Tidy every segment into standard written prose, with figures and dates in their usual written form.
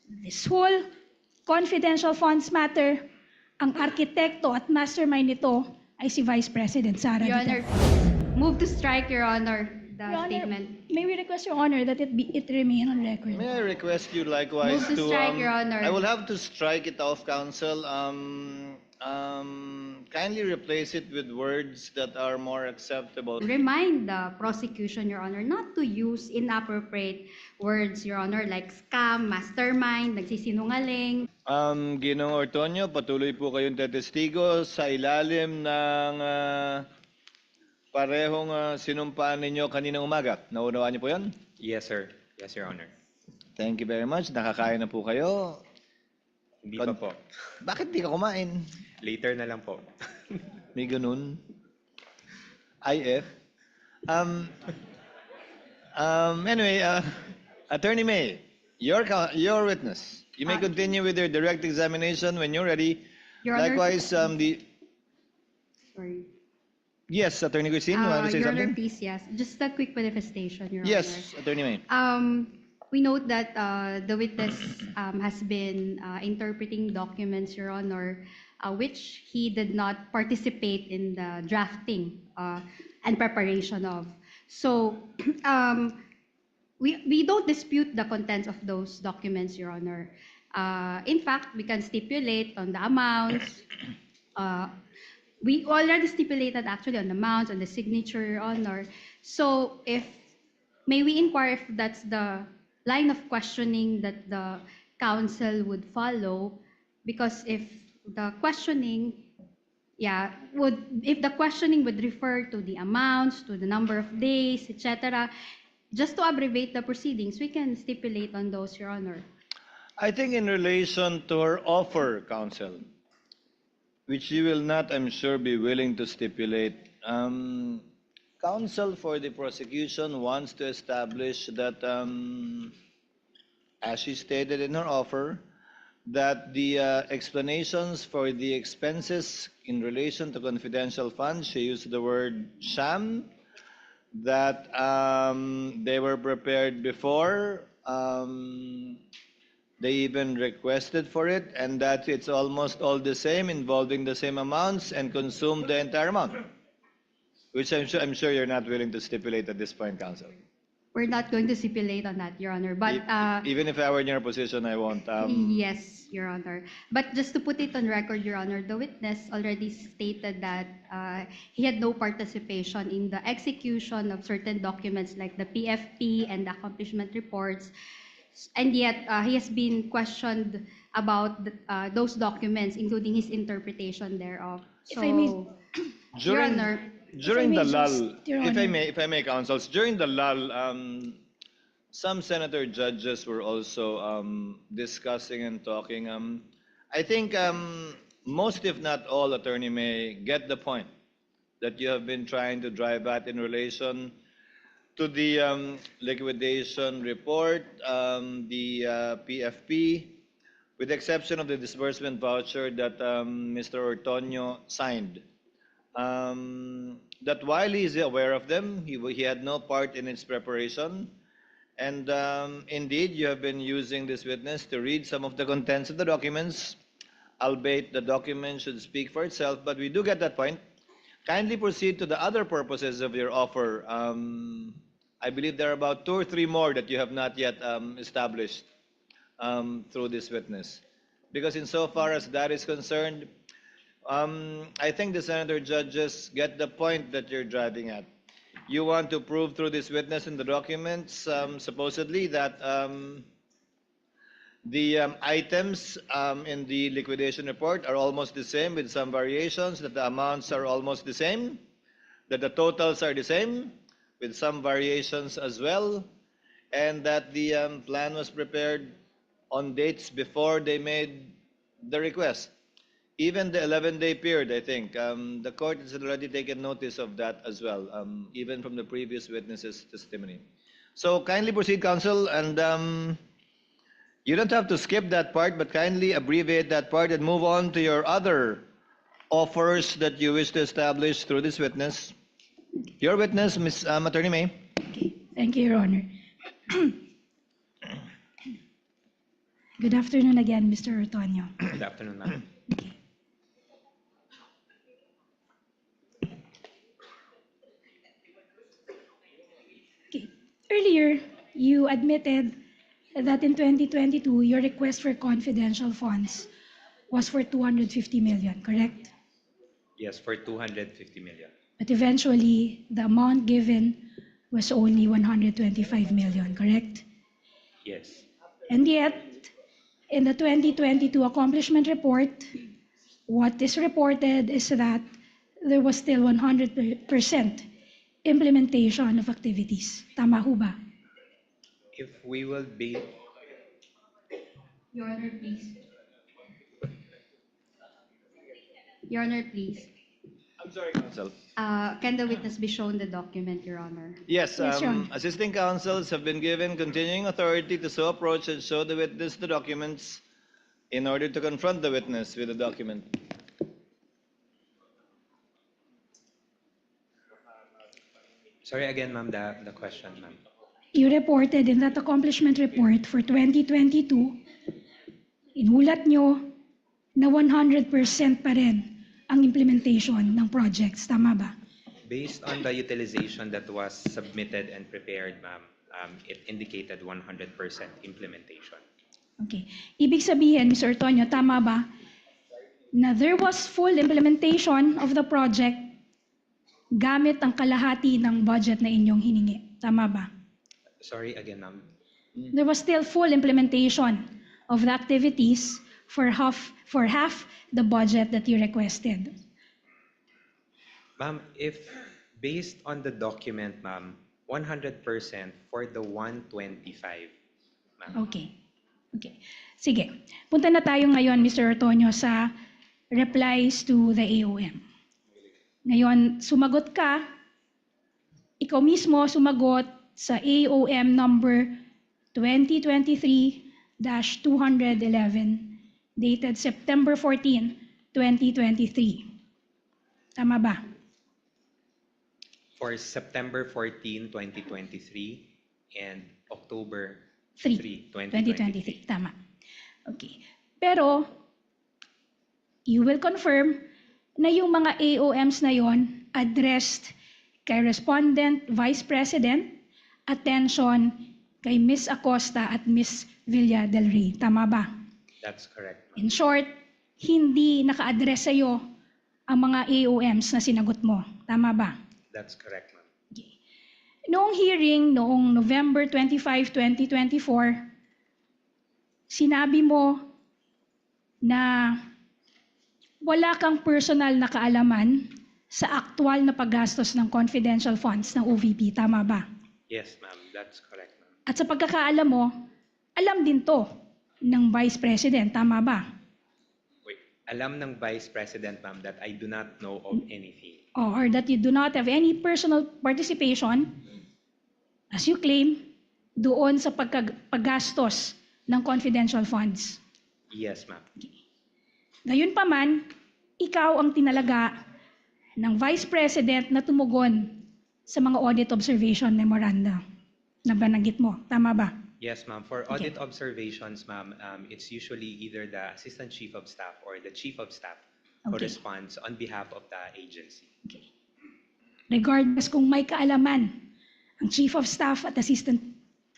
This whole confidential funds matter, ang arkitekto at mastermind nito ay si Vice President Sara Your Honor, Duterte. move to strike, Your Honor, the Your Honor, statement. may we request, Your Honor, that it remain on record? May I request you likewise Move to strike, Your Honor. I will have to strike it off, Counsel. Kindly replace it with words that are more acceptable. Remind the prosecution, Your Honor, not to use inappropriate words, Your Honor, like scam, mastermind, nagsisinungaling. Ginoong Ortonio, patuloy po kayong tetestigo sa ilalim ng parehong sinumpaan ninyo kaninang umaga. Naunawaan niyo po yan? Yes, sir. Yes, Your Honor. Thank you very much. Nakakain na po kayo. Hindi pa po. Bakit di ka kumain? Later na lang po. May ganun. IF. Anyway, Attorney May, your witness. You may continue with your direct examination when you're ready. Your Honor, Likewise, sorry. yes, Attorney Christine, you want to say Your Honor, something? please, yes. Just a quick manifestation, Your Yes, Attorney May. Honor. We note that the witness has been interpreting documents, Your Honor, which he did not participate in the drafting and preparation of. So we don't dispute the contents of those documents, Your Honor. In fact, we can stipulate on the amounts. We already stipulated actually on the amounts, on the signature, Your Honor. So may we inquire if that's the line of questioning that the counsel would follow? Because if the questioning would refer to the amounts, to the number of days, etc., just to abbreviate the proceedings, we can stipulate on those, Your Honor. I think in relation to her offer, Counsel, which you will not, I'm sure, be willing to stipulate, Counsel for the prosecution wants to establish that, as she stated in her offer, that the explanations for the expenses in relation to confidential funds, she used the word sham, that they were prepared before, they even requested for it, and that it's almost all the same, involving the same amounts, and consumed the entire amount, which I'm sure you're not willing to stipulate at this point, Counsel. We're not going to stipulate on that, Your Honor. But Even if I were in your position, I won't. yes, Your Honor. But just to put it on record, Your Honor, the witness already stated that he had no participation in the execution of certain documents like the PFP and the accomplishment reports. And yet, he has been questioned about those documents, including his interpretation thereof. If I may- Your Honor, During the may lull, just, Your if I Honor. may, Counsels, during the lull, some senator judges were also discussing and talking. I think most, if not all, Attorney May get the point that you have been trying to drive at in relation to the liquidation report, the PFP, with the exception of the disbursement voucher that Mr. Ortonio signed. That while he is aware of them, he had no part in its preparation. And indeed, you have been using this witness to read some of the contents of the documents, albeit the document should speak for itself, but we do get that point. Kindly proceed to the other purposes of your offer. I believe there are about 2 or 3 more that you have not yet established through this witness. Because insofar as that is concerned, I think the senator judges get the point that you're driving at. You want to prove through this witness in the documents, supposedly, that the items in the liquidation report are almost the same with some variations, that the amounts are almost the same, that the totals are the same with some variations as well, and that the plan was prepared on dates before they made the request. Even the 11-day period, I think, the court has already taken notice of that as well, even from the previous witness's testimony. So kindly proceed, counsel, and you don't have to skip that part, but kindly abbreviate that part and move on to your other offers that you wish to establish through this witness. Your witness, Ms. Attorney May. Okay, thank you, Your Honor. Good afternoon again, Mr. Ortonio. Good afternoon, ma'am. Okay. Okay. Earlier, you admitted that in 2022, your request for confidential funds was for 250 million, correct? Yes, for 250 million. But eventually, the amount given was only 125 million, correct? Yes. And yet, in the 2022 accomplishment report, what is reported is that there was still 100% implementation of activities. Tama ho ba? If we will be, Your Honor, please. Your Honor, please. I'm sorry, Counsel. Can the witness be shown the document, Your Honor? Yes, Yes, Your Honor. assisting counsels have been given continuing authority to so approach and show the witness the documents in order to confront the witness with the document. sorry again, ma'am, the question, ma'am. You reported in that accomplishment report for 2022, inulat nyo na 100% pa rin ang implementation ng projects. Tama ba? Based on the utilization that was submitted and prepared, ma'am, it indicated 100% implementation. Okay. Ibig sabihin, Mr. Ortonio, tama ba na there was full implementation of the project gamit ang kalahati ng budget na inyong hiningi? Tama ba? Sorry again, ma'am. There was still full implementation of the activities for half the budget that you requested. Ma'am, if based on the document, ma'am, 100% for the 125, ma'am. Okay. Okay. Sige. Punta na tayo ngayon, Mr. Ortonio, sa replies to the AOM. Ngayon, sumagot ka, ikaw mismo sumagot sa AOM number 2023-211 dated September 14, 2023. Tama ba? For September 14, 2023 and October 3, 2023. 2023. Tama. Okay. Pero, you will confirm na yung mga AOMs na yon addressed kay Respondent Vice President, attention kay Ms. Acosta at Ms. Villa del Rey. Tama ba? That's correct. In short, hindi naka-address sa'yo ang mga AOMs na sinagot mo. Tama ba? That's correct, ma'am. Okay. Noong hearing, noong November 25, 2024, sinabi mo na wala kang personal na kaalaman sa aktual na paggastos ng confidential funds ng OVP. Tama ba? Yes, ma'am. That's correct, ma'am. At sa pagkakaalam mo, alam din to ng Vice President. Tama ba? Wait, alam ng Vice President, ma'am, that I do not know of anything. Or that you do not have any personal participation, as you claim, doon sa paggastos ng confidential funds. Yes, ma'am. Gayunpaman, ikaw ang tinalaga ng Vice President na tumugon sa mga audit observation memoranda na bananggit mo. Tama ba? Yes, ma'am. For audit observations, ma'am, it's usually either the Assistant Chief of Staff or the Chief of Staff who Okay. responds on behalf of the agency. Okay. Regardless kung may kaalaman ang Chief of Staff at Assistant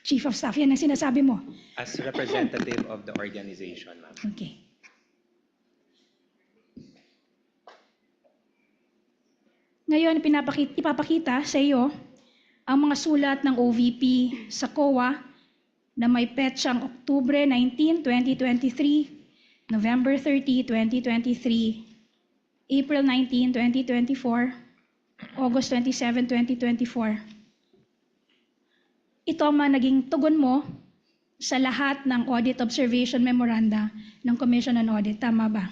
Chief of Staff, yan ang sinasabi mo. As representative of the organization, ma'am. Okay. Ngayon, ipapakita sa iyo ang mga sulat ng OVP sa COA na may petsang Oktubre 19, 2023, November 30, 2023, April 19, 2024, August 27, 2024. Ito ang mga naging tugon mo sa lahat ng audit observation memoranda ng Commission on Audit. Tama ba?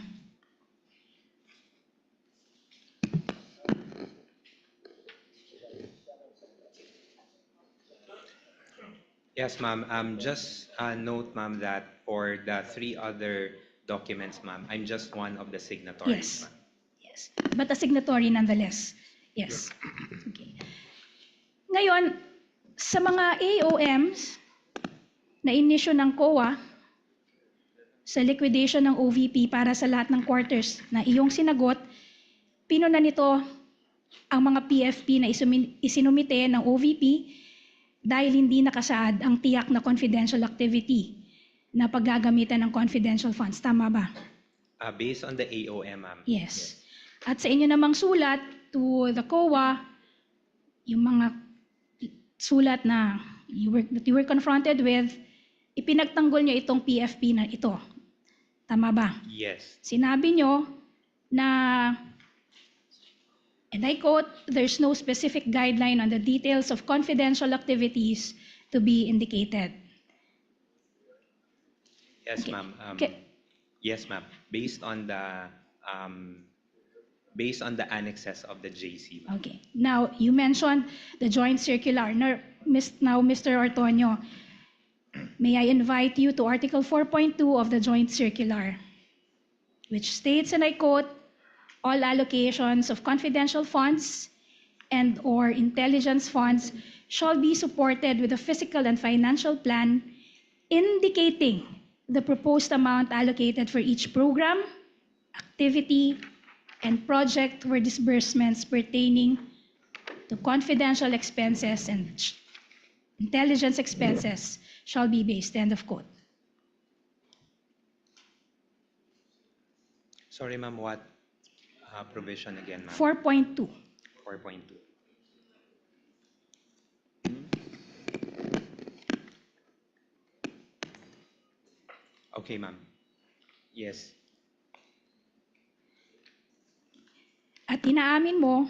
Yes, ma'am. Just note, ma'am, that for the 3 other documents, ma'am, I'm just one of the signatories, Yes. ma'am. Yes. But a signatory nonetheless. Yes. Okay. Ngayon, sa mga AOMs na inisyo ng COA, sa liquidation ng OVP para sa lahat ng quarters na iyong sinagot, pinuna nito ang mga PFP na isinumite ng OVP dahil hindi nakasaad ang tiyak na confidential activity na paggagamitan ng confidential funds. Tama ba? Based on the AOM, ma'am. Yes. At sa inyo namang sulat to the COA, yung mga sulat na that you were confronted with, ipinagtanggol nyo itong PFP na ito. Tama ba? Yes. Sinabi nyo na, and I quote, there's no specific guideline on the details of confidential activities to be indicated. Yes, Okay. ma'am. Okay. Yes, ma'am. Based on the annexes of the JC, ma'am. Okay. Now, you mentioned the joint circular. Now, Mr. Ortonio, may I invite you to Article 4.2 of the joint circular, which states, and I quote, all allocations of confidential funds and or intelligence funds shall be supported with a fiscal and financial plan indicating the proposed amount allocated for each program, activity, and project where disbursements pertaining to confidential expenses and intelligence expenses shall be based. End of quote. Sorry, ma'am, what provision again, ma'am? 4.2. 4.2. Okay, ma'am. Yes. At inaamin mo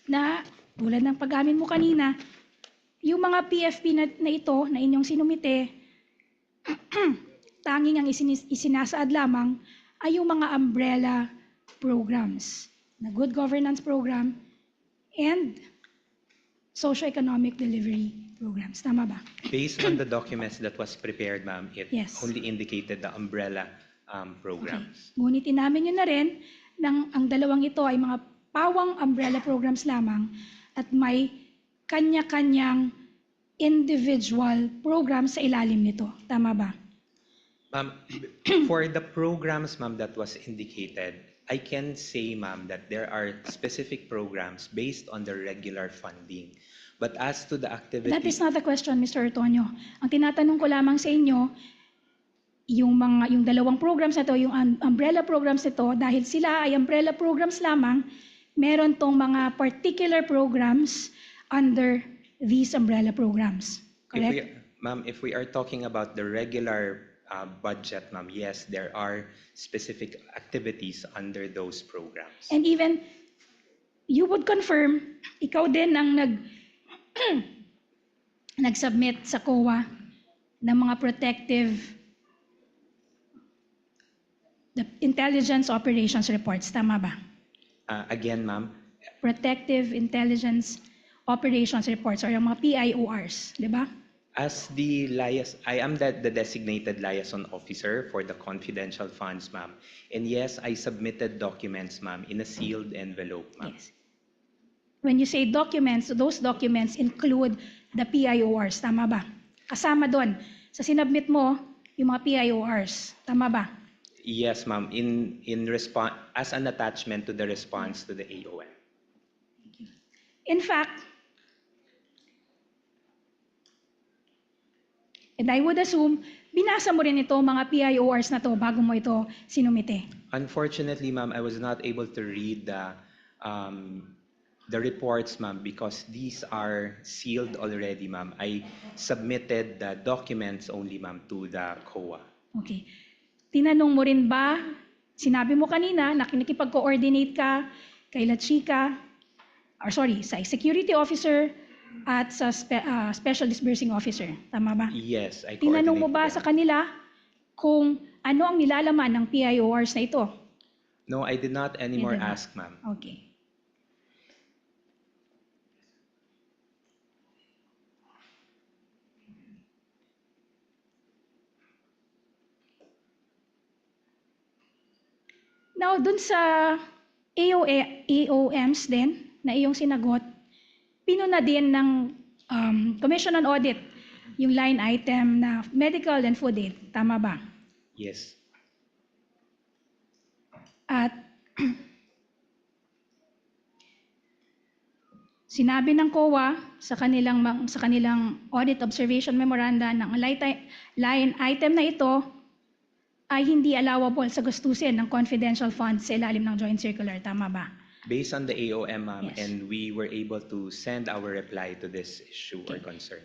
na tulad ng pag-amin mo kanina, yung mga PFP na ito na inyong sinumite, tanging ang isinasaad lamang ay yung mga umbrella programs, na good governance program and socio-economic delivery programs. Tama ba? Based on the documents that was prepared, ma'am, it Yes. only indicated the umbrella Okay. programs. Ngunit inamin nyo na rin na ang dalawang ito ay mga pawang umbrella programs lamang at may kanya-kanyang individual programs sa ilalim nito. Tama ba? Ma'am, for the programs, ma'am, that was indicated, I can say, ma'am, that there are specific programs based on the regular funding. But as to the activity... That is not the question, Mr. Ortonio. Ang tinatanong ko lamang sa inyo, yung dalawang programs na to, yung umbrella programs nito, dahil sila ay umbrella programs lamang, meron tong mga particular programs under these umbrella programs. Correct? Ma'am, if we are talking about the regular budget, ma'am, yes, there are specific activities under those programs. And even, you would confirm, ikaw din ang nag-submit sa COA ng mga protective the intelligence operations reports. Tama ba? Again, ma'am, Protective intelligence operations reports or yung mga PIORs, di ba? as the I am the designated liaison officer for the confidential funds, ma'am. And yes, I submitted documents, ma'am, in a sealed envelope, ma'am. Yes. When you say documents, those documents include the PIORs. Tama ba? Kasama doon. Sa sinubmit mo, yung mga PIORs. Tama ba? Yes, ma'am, in response as an attachment to the response to the AOM. In fact, and I would assume, binasa mo rin ito, mga PIORs na to, bago mo ito sinumite. Unfortunately, ma'am, I was not able to read the reports, ma'am, because these are sealed already, ma'am. I submitted the documents only, ma'am, to the COA. Okay. Tinanong mo rin ba, sinabi mo kanina na nakikipag-coordinate ka kay La Chica, sa security officer at sa special disbursing officer. Tama ba? Yes, I Tinanong mo ba coordinated sa them. kanila kung ano ang nilalaman ng PIORs na ito? No, I did not anymore did not. ask, ma'am. Okay. Now, dun sa AOMs din na iyong sinagot, pinuna din ng Commission on Audit yung line item na medical and food aid. Tama ba? Yes. At sinabi ng COA sa kanilang audit observation memoranda ng line item na ito ay hindi allowable sa gastusin ng confidential funds sa ilalim ng joint circular. Tama ba? Based on the AOM, ma'am, Yes. and we were able to send our reply to this issue or concern.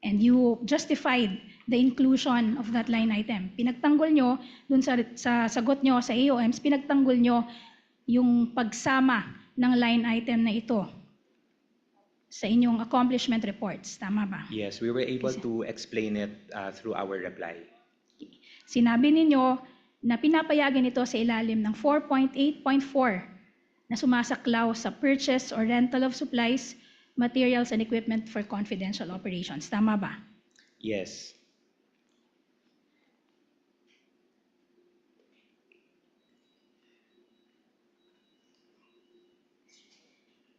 And you justified the inclusion of that line item. Pinagtanggol nyo, dun sa sagot nyo sa AOMs, pinagtanggol nyo yung pagsama ng line item na ito sa inyong accomplishment reports. Tama ba? Yes, we were able to explain it through our reply. Sinabi ninyo na pinapayagan ito sa ilalim ng 4.8.4 na sumasaklaw sa purchase or rental of supplies, materials, and equipment for confidential operations. Tama ba? Yes.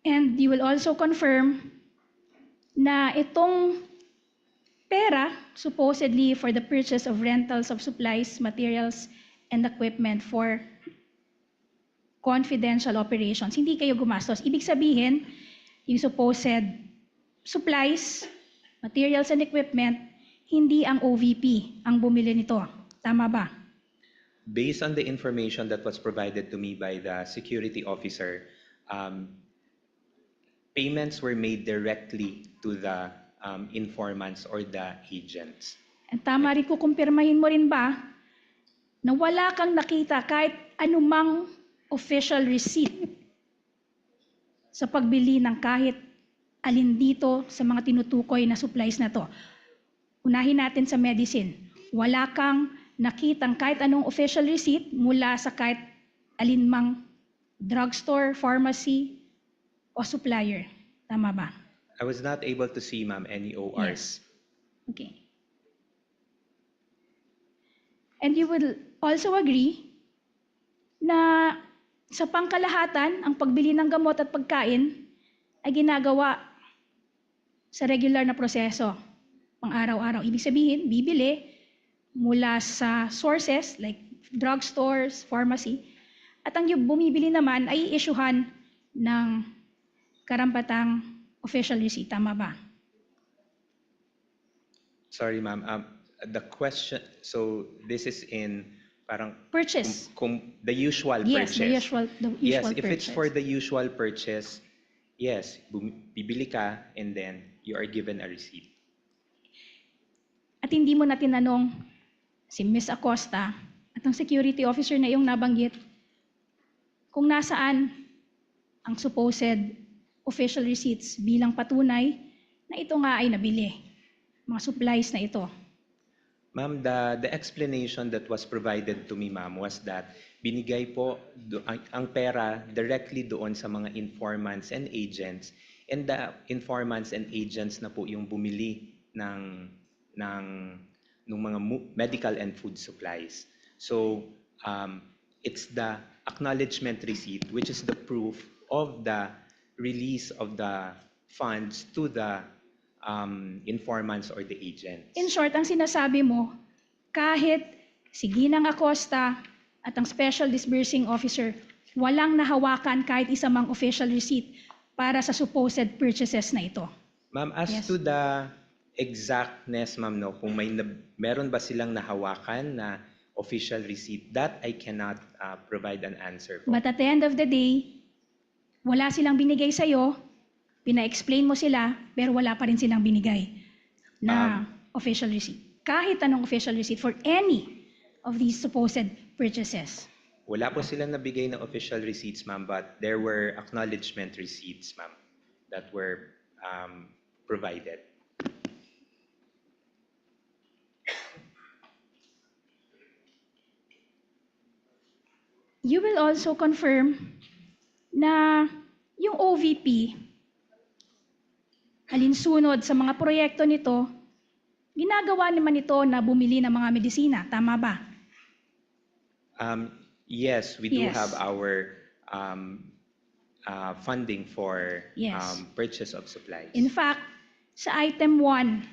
And you will also confirm na itong pera supposedly for the purchase of rentals of supplies, materials, and equipment for confidential operations, hindi kayo gumastos. Ibig sabihin, yung supposed supplies, materials, and equipment, hindi ang OVP ang bumili nito. Tama ba? Based on the information that was provided to me by the security officer, payments were made directly to the informants or the agents. At tama rin kukumpirmahin mo rin ba na wala kang nakita kahit anumang official receipt sa pagbili ng kahit alin dito sa mga tinutukoy na supplies na to. Unahin natin sa medicine. Wala kang nakitang kahit anong official receipt mula sa kahit alinmang drugstore, pharmacy, o supplier. Tama ba? I was not able to see, ma'am, any ORs. Yes. Okay. And you will also agree na sa pangkalahatan, ang pagbili ng gamot at pagkain ay ginagawa sa regular na proseso, pang araw-araw. Ibig sabihin, bibili mula sa sources like drugstores, pharmacy, at ang bumibili naman ay i-issuehan ng karampatang official receipt. Tama ba? Sorry, ma'am. The question, so this is in parang Purchase. the usual Yes, purchase. the usual Yes, purchase. if it's for the usual purchase, yes, bibili ka and then you are given a receipt. At hindi mo na tinanong si Ms. Acosta at ang security officer na iyong nabanggit kung nasaan ang supposed official receipts bilang patunay na ito nga ay nabili, mga supplies na ito. Ma'am, the explanation that was provided to me, ma'am, was that binigay po ang pera directly doon sa mga informants and agents, and the informants and agents na po yung bumili ng mga medical and food supplies. So it's the acknowledgement receipt, which is the proof of the release of the funds to the informants or the agents. In short, ang sinasabi mo, kahit si Ginang Acosta at ang Special Disbursing Officer, walang nahawakan kahit isa mang official receipt para sa supposed purchases na ito. Ma'am, as Yes. to the exactness, ma'am, no, kung meron ba silang nahawakan na official receipt, that I cannot provide an answer for. But at the end of the day, wala silang binigay sa'yo, pina-explain mo sila, pero wala pa rin silang binigay na official receipt. Kahit anong official receipt for any of these supposed purchases. Wala po silang nabigay ng official receipts, ma'am, but there were acknowledgement receipts, ma'am, that were provided. You will also confirm na yung OVP, alinsunod sa mga proyekto nito, ginagawa naman ito na bumili ng mga medisina. Tama ba? Yes, we do Yes. have our funding for Yes. purchase of supplies. In fact, sa item 1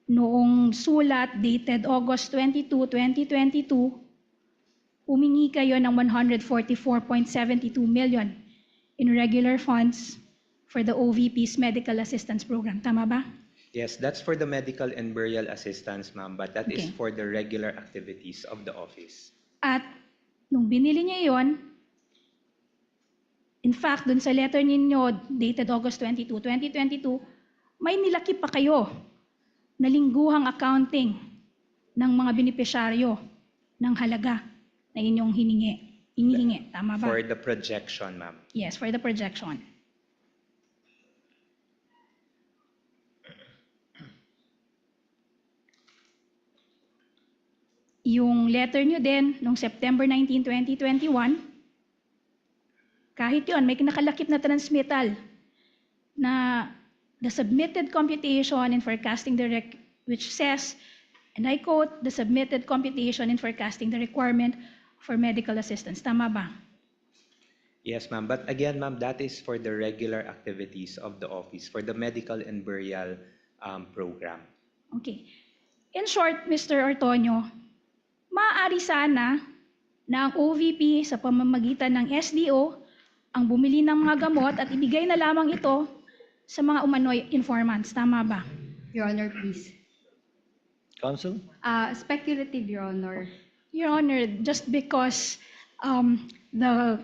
noong sulat dated August 22, 2022, humingi kayo ng 144.72 million in regular funds for the OVP's medical assistance program. Tama ba? Yes, that's for the medical and burial assistance, ma'am, but that is Okay. for the regular activities of the office. At nung binili niyo yon, in fact, dun sa letter ninyo dated August 22, 2022, may nilaki pa kayo na lingguhang accounting ng mga benepisyaryo ng halaga na inyong hinihingi. Tama ba? For the projection, ma'am. Yes, for the projection. Yung letter nyo din, noong September 19, 2021, kahit yun, may nakalakip na transmittal na the submitted computation in forecasting which says, and I quote, the submitted computation in forecasting the requirement for medical assistance. Tama ba? Yes, ma'am. But again, ma'am, that is for the regular activities of the office, for the medical and burial program. Okay. In short, Mr. Ortonio, maaari sana na ang OVP sa pamamagitan ng SDO ang bumili ng mga gamot at ibigay na lamang ito sa mga umano'y informants. Tama ba? Your Honor, please. Counsel? Speculative, Your Honor. Your Honor, just because the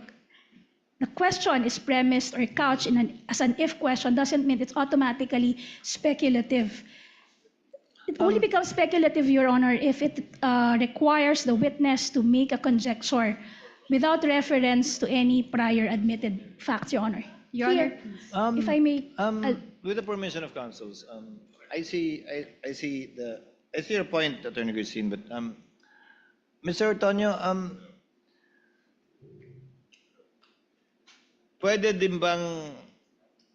question is premised or couched as an if question doesn't mean it's automatically speculative. It only becomes speculative, Your Honor, if it requires the witness to make a conjecture without reference to any prior admitted facts, Your Honor. Your Here, Honor, if I may, With the permission of counsels, I see your point, Attorney Christine, but Mr. Ortonio, pwede din bang,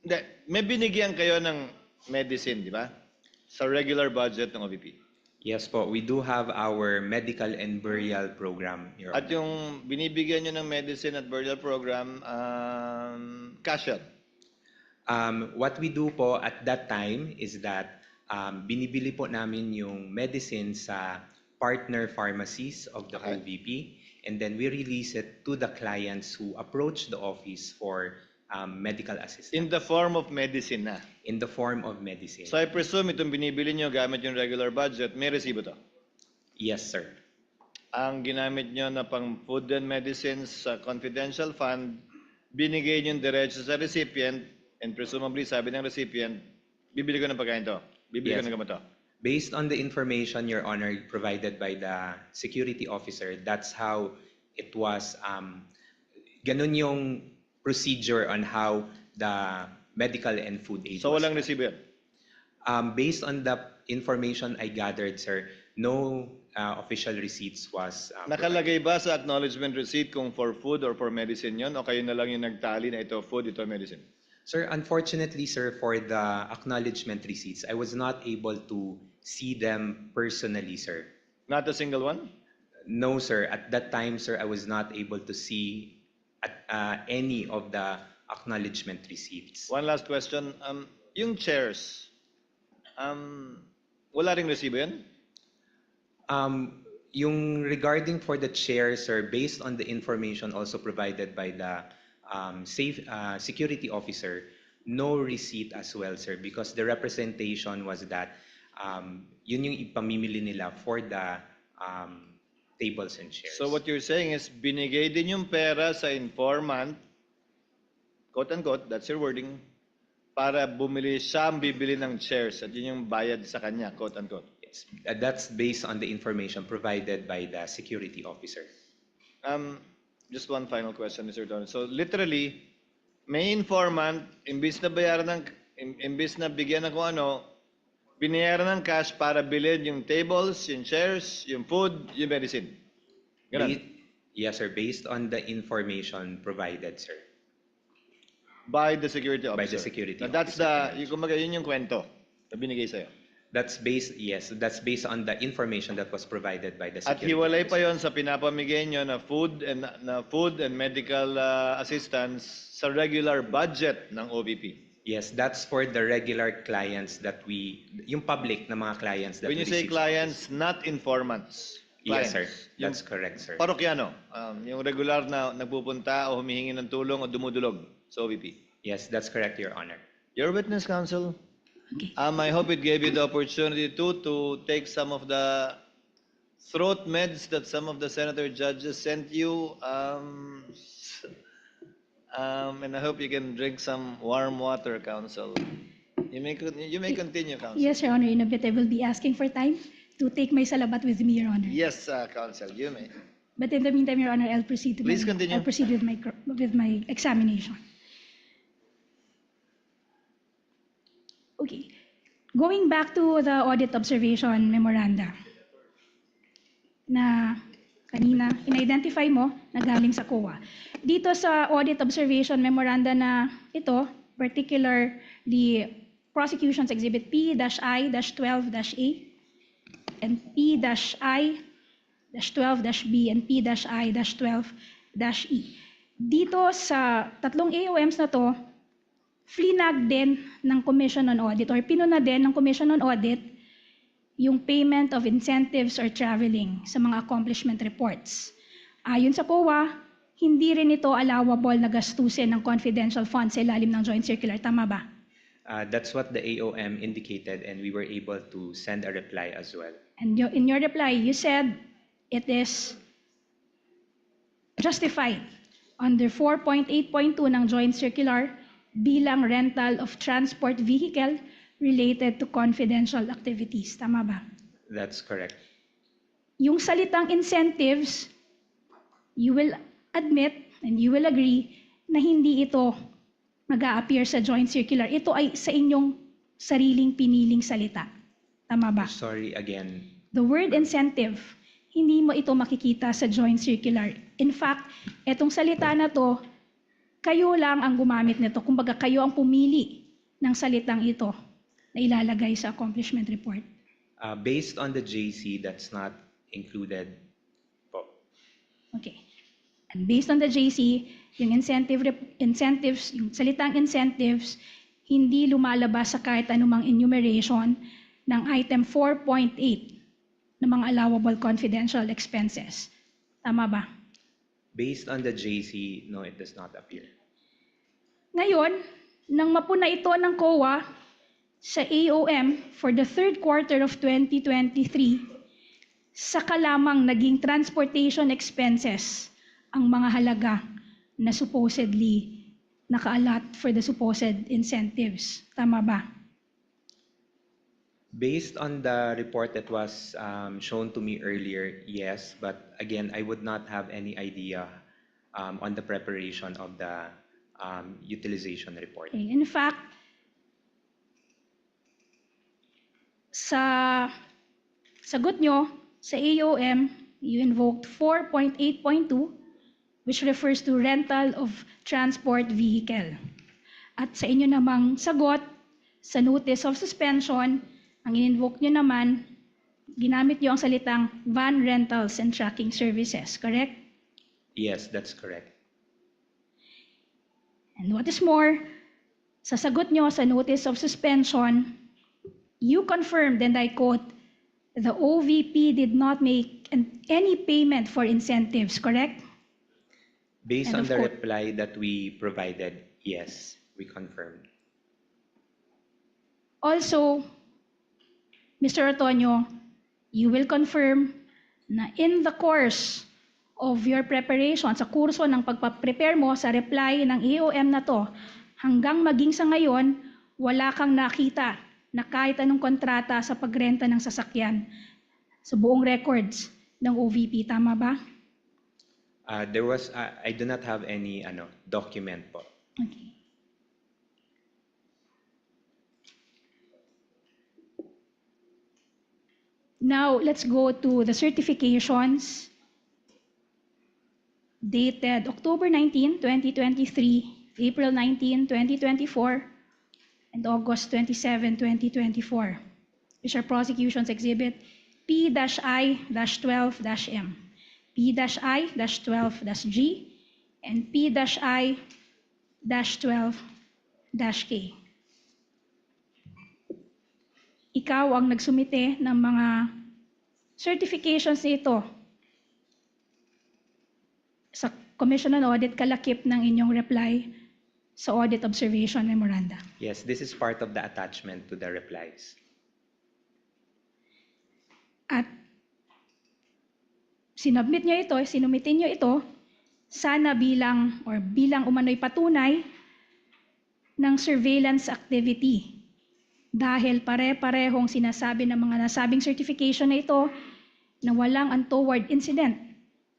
hindi, may binigyan kayo ng medicine, di ba? Sa regular budget ng OVP. Yes po, we do have our medical and burial program, Your At Honor. yung binibigyan nyo ng medicine at burial program, cash yan. What we do po at that time is that binibili po namin yung medicine sa partner pharmacies of the Okay. OVP, and then we release it to the clients who approach the office for medical assistance In the form of medicine na. in the form of medicine. So I presume itong binibili nyo gamit yung regular budget, may resibo to. Yes, sir. Ang ginamit nyo na pang food and medicines sa confidential fund, binigay nyo diretso sa recipient, and presumably sabi ng recipient, bibili ko ng pagkain to, bibili ko Yes. ng gamot to. Based on the information, Your Honor, provided by the security officer, that's how it was. Ganun yung procedure on how the medical and food aid So was walang done. resibo yan. Based on the information I gathered, sir, no official receipts was provided. Nakalagay ba sa acknowledgement receipt kung for food or for medicine yon, o kayo na lang yung nagtali na ito food, ito medicine? Sir, unfortunately, sir, for the acknowledgement receipts, I was not able to see them personally, sir. Not a single one? No, sir. At that time, sir, I was not able to see any of the acknowledgement receipts. One last question. Yung chairs, wala ring resibo yan? Yung regarding for the chair, sir, based on the information also provided by the security officer, no receipt as well, sir, because the representation was that yun yung ipamimili nila for the tables and chairs. So what you're saying is binigay din yung pera sa informant, quote unquote, that's your wording, para bumili siya ang bibili ng chairs at yun yung bayad sa kanya, quote unquote. Yes, that's based on the information provided by the security officer. Just one final question, Mr. Don. So literally, may informant, imbis na bigyan ng kung ano, binayaran ng cash para bilhin yung tables, yung chairs, yung food, yung medicine. Ganun. Yes, sir, based on the information provided, sir. By the security officer. By the security Now, that's officer. kumbaga, yun yung kwento na binigay sa'yo. That's based on the information that was provided by the At security hiwalay pa officer. yon sa pinapamigay nyo na food and medical assistance sa regular budget ng OVP. Yes, that's for the regular clients that yung public na mga clients that When we you say receive clients, not informants. Yes, sir. Clients. Yung That's correct, sir. parokyano, yung regular na nagpupunta o humihingi ng tulong o dumudulog sa OVP. Yes, that's correct, Your Honor. Your witness, counsel. Okay. I hope it gave you the opportunity to take some of the throat meds that some of the senator judges sent you. And I hope you can drink some warm water, counsel. You may continue, counsel. Yes, Your Honor, in a bit I will be asking for time to take my salabat with me, Your Honor. Yes, counsel, you may. But in the meantime, Your Honor, I'll proceed to Please continue. I'll proceed with my examination. Okay. Going back to the audit observation memoranda na kanina in-identify mo na galing sa COA. Dito sa audit observation memoranda na ito, particularly Prosecutions Exhibit P-I-12-A and P-I-12-B and P-I-12-E. Dito sa tatlong AOMs na to, flinag din ng Commission on Audit or pinuna din ng Commission on Audit yung payment of incentives or traveling sa mga accomplishment reports. Ayon sa COA, hindi rin ito allowable na gastusin ng confidential funds sa ilalim ng Joint Circular. Tama ba? That's what the AOM indicated, and we were able to send a reply as well. And in your reply, you said it is justified under 4.8.2 ng Joint Circular bilang rental of transport vehicle related to confidential activities. Tama ba? That's correct. Yung salitang incentives, you will admit and you will agree na hindi ito mag-a-appear sa Joint Circular. Ito ay sa inyong sariling piniling salita. Tama ba? Sorry again. The word incentive, hindi mo ito makikita sa Joint Circular. In fact, itong salita na to, kayo lang ang gumamit nito. Kumbaga, kayo ang pumili ng salitang ito na ilalagay sa accomplishment report. Based on the JC, that's not included po. Okay. And based on the JC, yung incentives, yung salitang incentives, hindi lumalabas sa kahit anumang enumeration ng item 4.8 ng mga allowable confidential expenses. Tama ba? Based on the JC, no, it does not appear. Ngayon, nang mapuna ito ng COA sa AOM for the third quarter of 2023, saka lamang naging transportation expenses ang mga halaga na supposedly naka-allot for the supposed incentives. Tama ba? Based on the report that was shown to me earlier, yes, but again, I would not have any idea on the preparation of the utilization report. Okay. In fact, sa sagot nyo sa AOM, you invoked 4.8.2, which refers to rental of transport vehicle. At sa inyo namang sagot, sa notice of suspension, ang in-invoke nyo naman, ginamit nyo ang salitang van rentals and tracking services, correct? Yes, that's correct. And what is more, sa sagot nyo sa notice of suspension, you confirmed, and I quote, the OVP did not make any payment for incentives, correct? Based End on of the quote. reply that we provided, yes, we confirmed. Also, Mr. Otonio, you will confirm na in the course of your preparation, sa kurso ng pagpaprepare mo sa reply ng AOM na to, hanggang maging sa ngayon, wala kang nakita na kahit anong kontrata sa pagrenta ng sasakyan sa buong records ng OVP. Tama ba? I do not have any document po. Okay. Now, let's go to the certifications dated October 19, 2023, April 19, 2024, and August 27, 2024, which are prosecutions exhibit P-I-12-M, P-I-12-G, and P-I-12-K. ikaw ang nagsumite ng mga certifications nito sa Commission on Audit kalakip ng inyong reply sa Audit Observation Memoranda. Yes, this is part of the attachment to the replies. At sinumitin nyo ito, sana bilang umano'y patunay ng surveillance activity. Dahil pare-parehong sinasabi ng mga nasabing certification na ito na walang untoward incident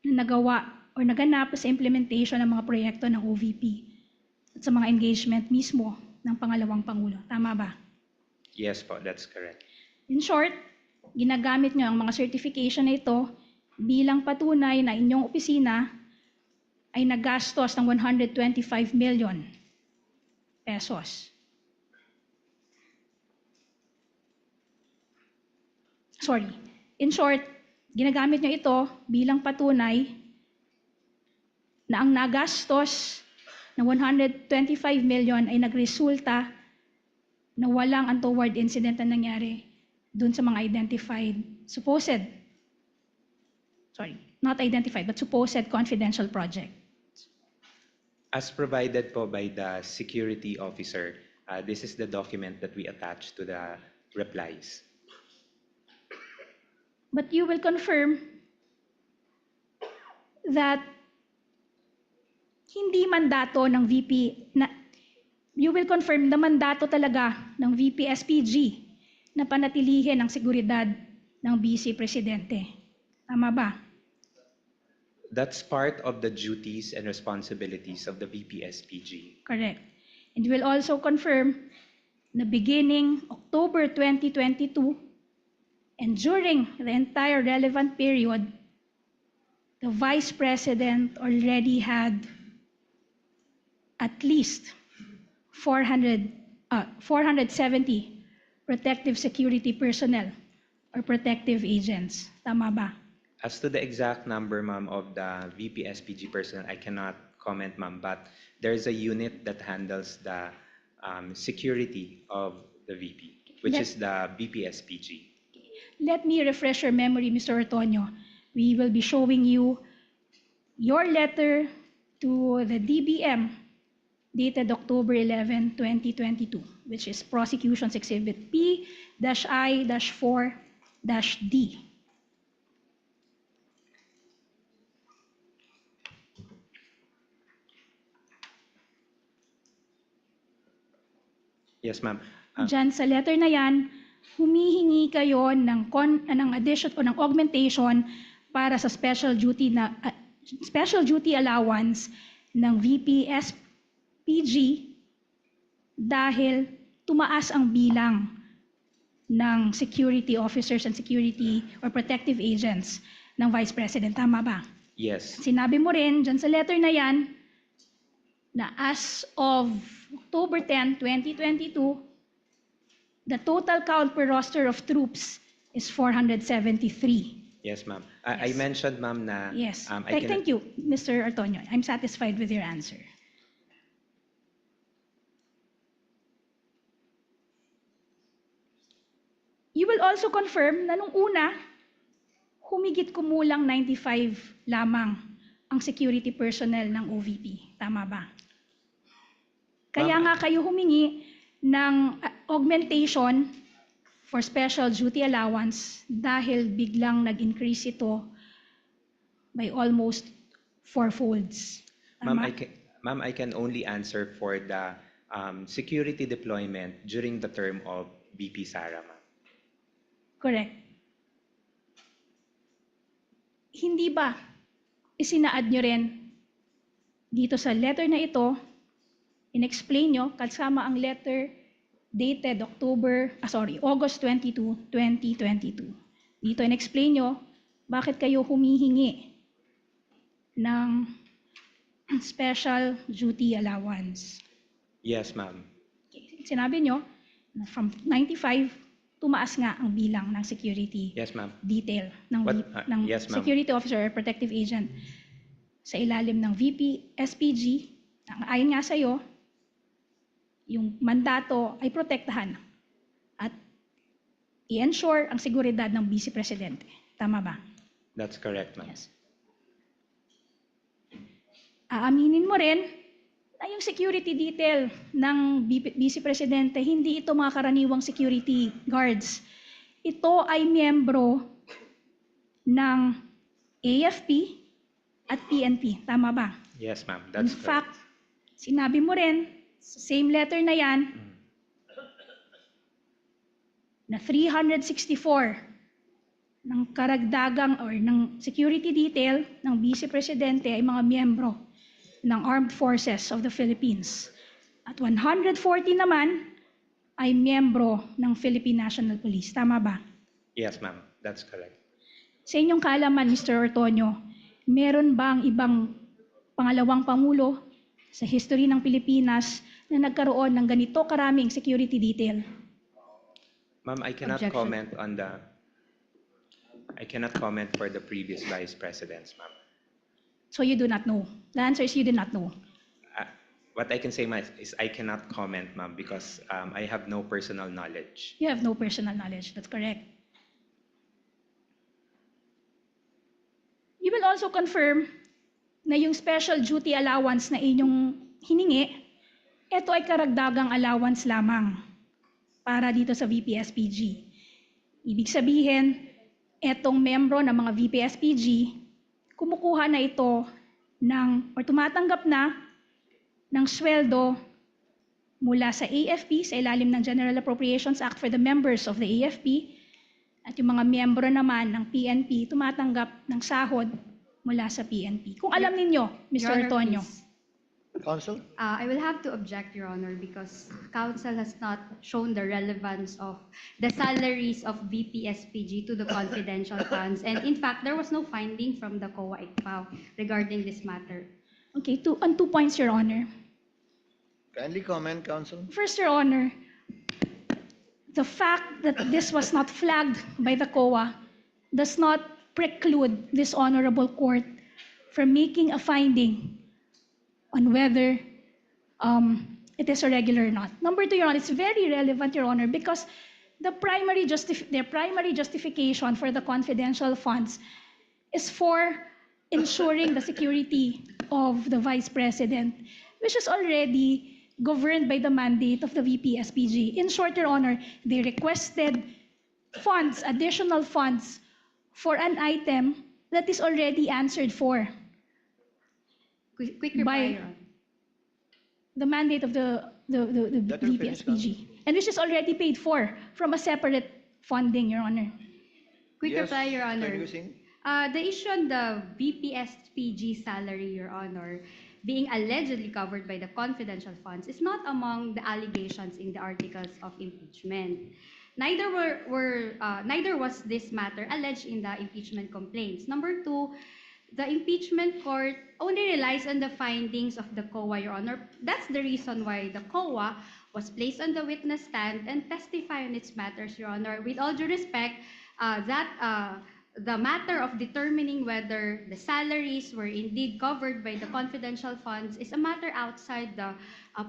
na nagawa o naganap sa implementation ng mga proyekto ng OVP at sa mga engagement mismo ng pangalawang Pangulo. Tama ba? Yes po, that's correct. In short, ginagamit nyo ang mga certification na ito bilang patunay na inyong opisina ay nagastos ng 125 million pesos. Sorry. In short, ginagamit nyo ito bilang patunay na ang nagastos na 125 million ay nagresulta na walang untoward incident na nangyari dun sa mga not identified, but supposed confidential project. As provided po by the security officer, this is the document that we attach to the replies. But you will confirm that hindi mandato ng you will confirm na mandato talaga ng VP SPG na panatilihin ang seguridad ng Vice Presidente. Tama ba? That's part of the duties and responsibilities of the VP-SPG. Correct. And you will also confirm na beginning October 2022 and during the entire relevant period, the Vice President already had at least 470 protective security personnel or protective agents. Tama ba? As to the exact number, ma'am, of the VP-SPG personnel, I cannot comment, ma'am, but there's a unit that handles the security of the VP, which is the VP-SPG. Let me refresh your memory, Mr. Ortonio. We will be showing you your letter to the DBM dated October 11, 2022, which is Prosecution's Exhibit P-I-4-D. Yes, ma'am. Diyan sa letter na yan, humihingi kayo ng addition o ng augmentation para sa special duty allowance ng VP SPG dahil tumaas ang bilang ng security officers and security or protective agents ng Vice President. Tama ba? Yes. Sinabi mo rin dyan sa letter na yan na as of October 10, 2022, the total count per roster of troops is 473. Yes, ma'am. I mentioned, ma'am, na Yes. I cannot- Thank you, Mr. Ortonio. I'm satisfied with your answer. You will also confirm na nung una, humigit kumulang 95 lamang ang security personnel ng OVP. Tama ba? Kaya nga kayo humingi ng augmentation for special duty allowance dahil biglang nag-increase ito by almost fourfolds. Ma'am, Tama? I can only answer for the security deployment during the term of VP Sara, ma'am. Correct. Hindi ba isinaad nyo rin dito sa letter na ito, in-explain nyo kasama ang letter dated August 22, 2022. Dito in-explain nyo bakit kayo humihingi ng special duty allowance. Yes, ma'am. Okay. Sinabi nyo na from 95, tumaas nga ang bilang ng security Yes, ma'am. detail ng, ng Yes, ma'am. security officer or protective agent sa ilalim ng VP SPG. Ayon nga sa'yo, yung mandato ay protektahan at i-ensure ang seguridad ng Vice Presidente. Tama ba? That's correct, ma'am. Yes. Aaminin mo rin na yung security detail ng Vice Presidente, hindi ito mga karaniwang security guards. Ito ay miyembro ng AFP at PNP. Tama ba? Yes, ma'am. In That's correct. fact, sinabi mo rin sa same letter na yan na 364 ng karagdagang or ng security detail ng Vice Presidente ay mga miyembro ng Armed Forces of the Philippines. At 140 naman ay miyembro ng Philippine National Police. Tama ba? Yes, ma'am. That's correct. Sa inyong kaalaman, Mr. Ortonio, meron bang ibang pangalawang pangulo sa history ng Pilipinas na nagkaroon ng ganito karaming security detail? Ma'am, I cannot Objection. comment on the. I cannot comment for the previous vice presidents, ma'am. So you do not know. The answer is you do not know. What I can say, ma'am, is I cannot comment, ma'am, because I have no personal knowledge. You have no personal knowledge. That's correct. You will also confirm na yung special duty allowance na inyong hiningi, ito ay karagdagang allowance lamang para dito sa VPSPG. Ibig sabihin, etong membro ng mga VPSPG, kumukuha na ito ng, or tumatanggap na ng sweldo mula sa AFP, sa ilalim ng General Appropriations Act for the members of the AFP, at yung mga miyembro naman ng PNP, tumatanggap ng sahod mula sa PNP. Kung alam ninyo, Your Mr. Honor, Ortonio. please. Counsel? I will have to object, Your Honor, because Council has not shown the relevance of the salaries of VPSPG to the confidential funds. And in fact, there was no finding from the COA ICPAO regarding this matter. Okay, on 2 points, Your Honor. Kindly comment, Counsel. First, Your Honor, the fact that this was not flagged by the COA does not preclude this honorable court from making a finding on whether it is irregular or not. Number two, Your Honor, it's very relevant, Your Honor, because their primary justification for the confidential funds is for ensuring the security of the Vice President, which is already governed by the mandate of the VPSPG. In short, Your Honor, they requested funds, additional funds, for an item that is already answered for Quick reply, by Your Honor. the mandate of the Let her finish, VPSPG, and which is already paid for from a separate funding, Your Honor. Quick Yes, reply, Your Honor. Attorney Hussein? The issue on the VPSPG salary, Your Honor, being allegedly covered by the confidential funds is not among the allegations in the articles of impeachment. Neither was this matter alleged in the impeachment complaints. Number two, the impeachment court only relies on the findings of the COA, Your Honor. That's the reason why the COA was placed on the witness stand and testify on its matters, Your Honor. With all due respect, the matter of determining whether the salaries were indeed covered by the confidential funds is a matter outside the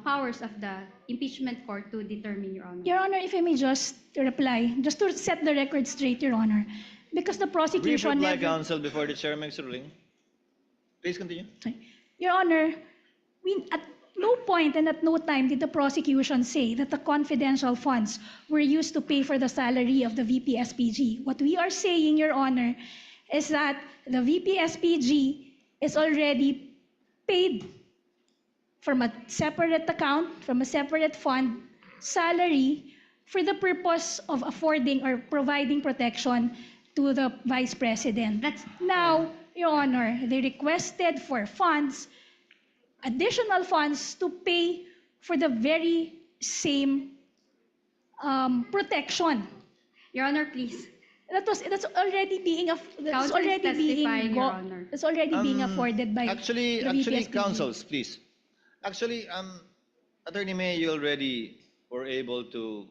powers of the impeachment court to determine, Your Honor. Your Honor, if I may just reply, just to set the record straight, Your Honor, because the Brief prosecution reply, never... Counsel, before the chair makes a ruling. Please continue. Sorry. Your Honor, at no point and at no time did the prosecution say that the confidential funds were used to pay for the salary of the VPSPG. What we are saying, Your Honor, is that the VPSPG is already paid from a separate account, from a separate fund, salary for the purpose of affording or providing protection to the Vice President. Now, Your Honor, they requested for funds, additional funds to pay for the very same protection. Your Honor, please. That's already being Counsel is testifying, Your Honor. that's already being afforded by Actually, the VPSPG. counsels, please. Actually, Attorney May, you already were able to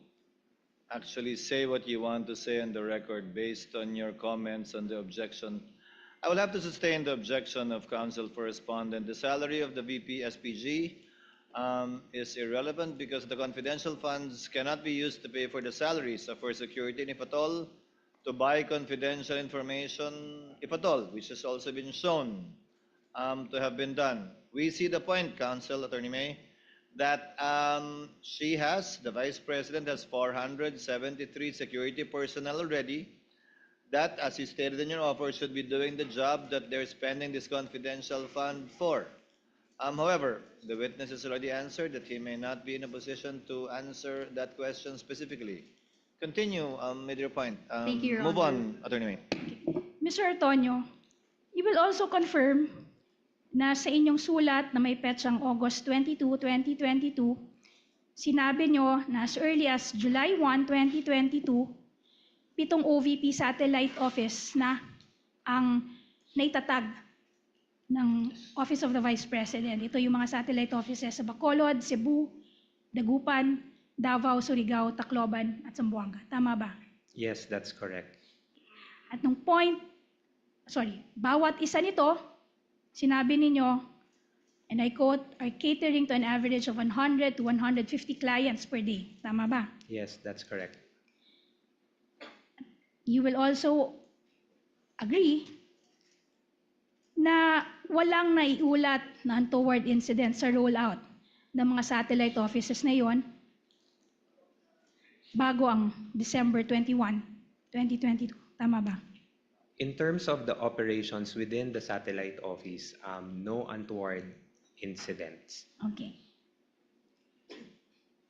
actually say what you want to say on the record based on your comments on the objection. I will have to sustain the objection of counsel for respondent. The salary of the VP SPG is irrelevant because the confidential funds cannot be used to pay for the salaries of our security, and if at all, to buy confidential information, if at all, which has also been shown to have been done. We see the point, Counsel Attorney May, that the Vice President has 473 security personnel already, that, as you stated in your offer, should be doing the job that they're spending this confidential fund for. However, the witness has already answered that he may not be in a position to answer that question specifically. Continue with your point. Thank you, Your Move Honor. on, Attorney May. Mr. Antonio, you will also confirm na sa inyong sulat na may petsang August 22, 2022, sinabi nyo na as early as July 1, 2022, 7 OVP satellite office na ang naitatag ng Office of the Vice President. Ito yung mga satellite offices sa Bacolod, Cebu, Dagupan, Davao, Surigao, Tacloban, at Zamboanga. Tama ba? Yes, that's correct. At nung bawat isa nito, sinabi ninyo, and I quote, are catering to an average of 100 to 150 clients per day. Tama ba? Yes, that's correct. You will also agree na walang naiulat na untoward incident sa rollout ng mga satellite offices na yon bago ang December 21, 2022. Tama ba? In terms of the operations within the satellite office, no untoward incidents. Okay.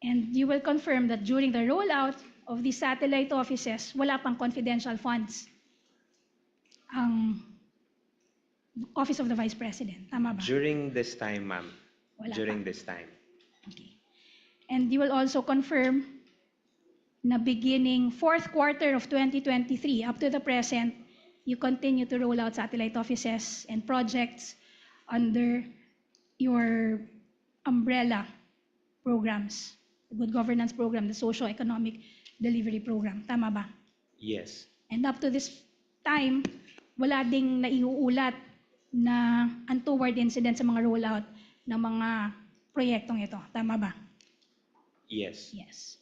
And you will confirm that during the rollout of the satellite offices, wala pang confidential funds ang Office of the Vice President. Tama ba? During this time, ma'am. Wala During pa. this time. Okay. And you will also confirm na beginning fourth quarter of 2023 up to the present, you continue to roll out satellite offices and projects under your umbrella programs, the Good Governance Program, the Socio-Economic Delivery Program. Tama ba? Yes. And up to this time, wala ding naiuulat na untoward incident sa mga rollout ng mga proyektong ito. Tama ba? Yes. Yes.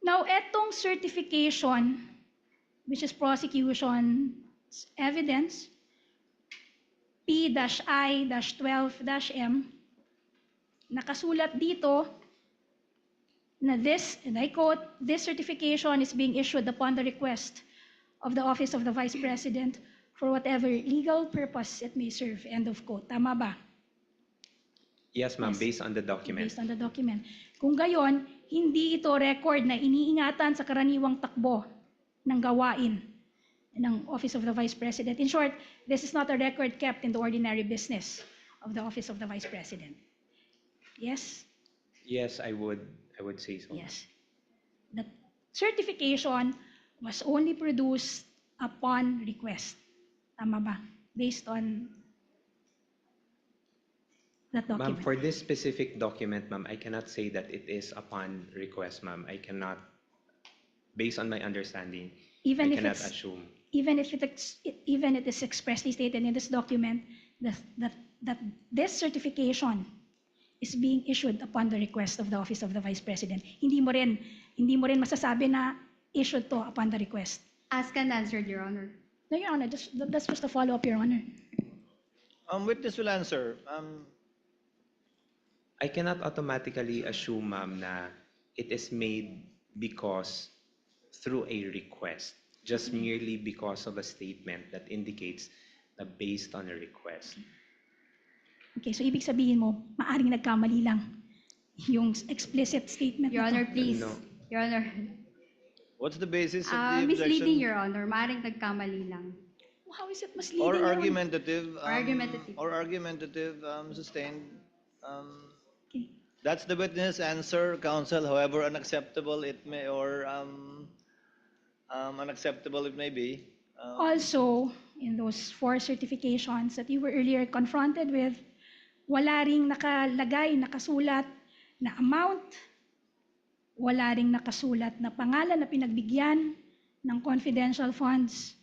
Now, etong certification, which is prosecution evidence, P-I-12-M, nakasulat dito na this, and I quote, this certification is being issued upon the request of the Office of the Vice President for whatever legal purpose it may serve. End of quote. Tama ba? Yes, ma'am, Yes. based on the document. Based on the document. Kung gayon, hindi ito record na iniingatan sa karaniwang takbo ng gawain ng Office of the Vice President. In short, this is not a record kept in the ordinary business of the Office of the Vice President. Yes? Yes, I would say so. Yes. The certification was only produced upon request. Tama ba? Based on that Ma'am, document. for this specific document, ma'am, I cannot say that it is upon request, ma'am. I cannot, based on my understanding, Even I if cannot it's assume. even if it is expressly stated in this document that this certification is being issued upon the request of the Office of the Vice President. Hindi mo rin masasabi na issued to upon the request. Asked and answered, Your Honor. No, Your Honor, that's just a follow-up, Your Honor. Witness will answer. I cannot automatically assume, ma'am, na it is made because through a request, just merely because of a statement that indicates na based on a request. Okay, so ibig sabihin mo, maaring nagkamali lang yung explicit statement Your na to. Honor, please. No. Your Honor. What's the basis of the Misleading, objection? Your Honor. Maaaring nagkamali lang. How is it misleading? Or Your Honor? argumentative? Argumentative. Or argumentative, sustained. Okay. That's the witness answer, counsel. However unacceptable it may, or unacceptable it may be. Also, in those 4 certifications that you were earlier confronted with, wala ring nakalagay, nakasulat na amount, wala ring nakasulat na pangalan na pinagbigyan ng confidential funds,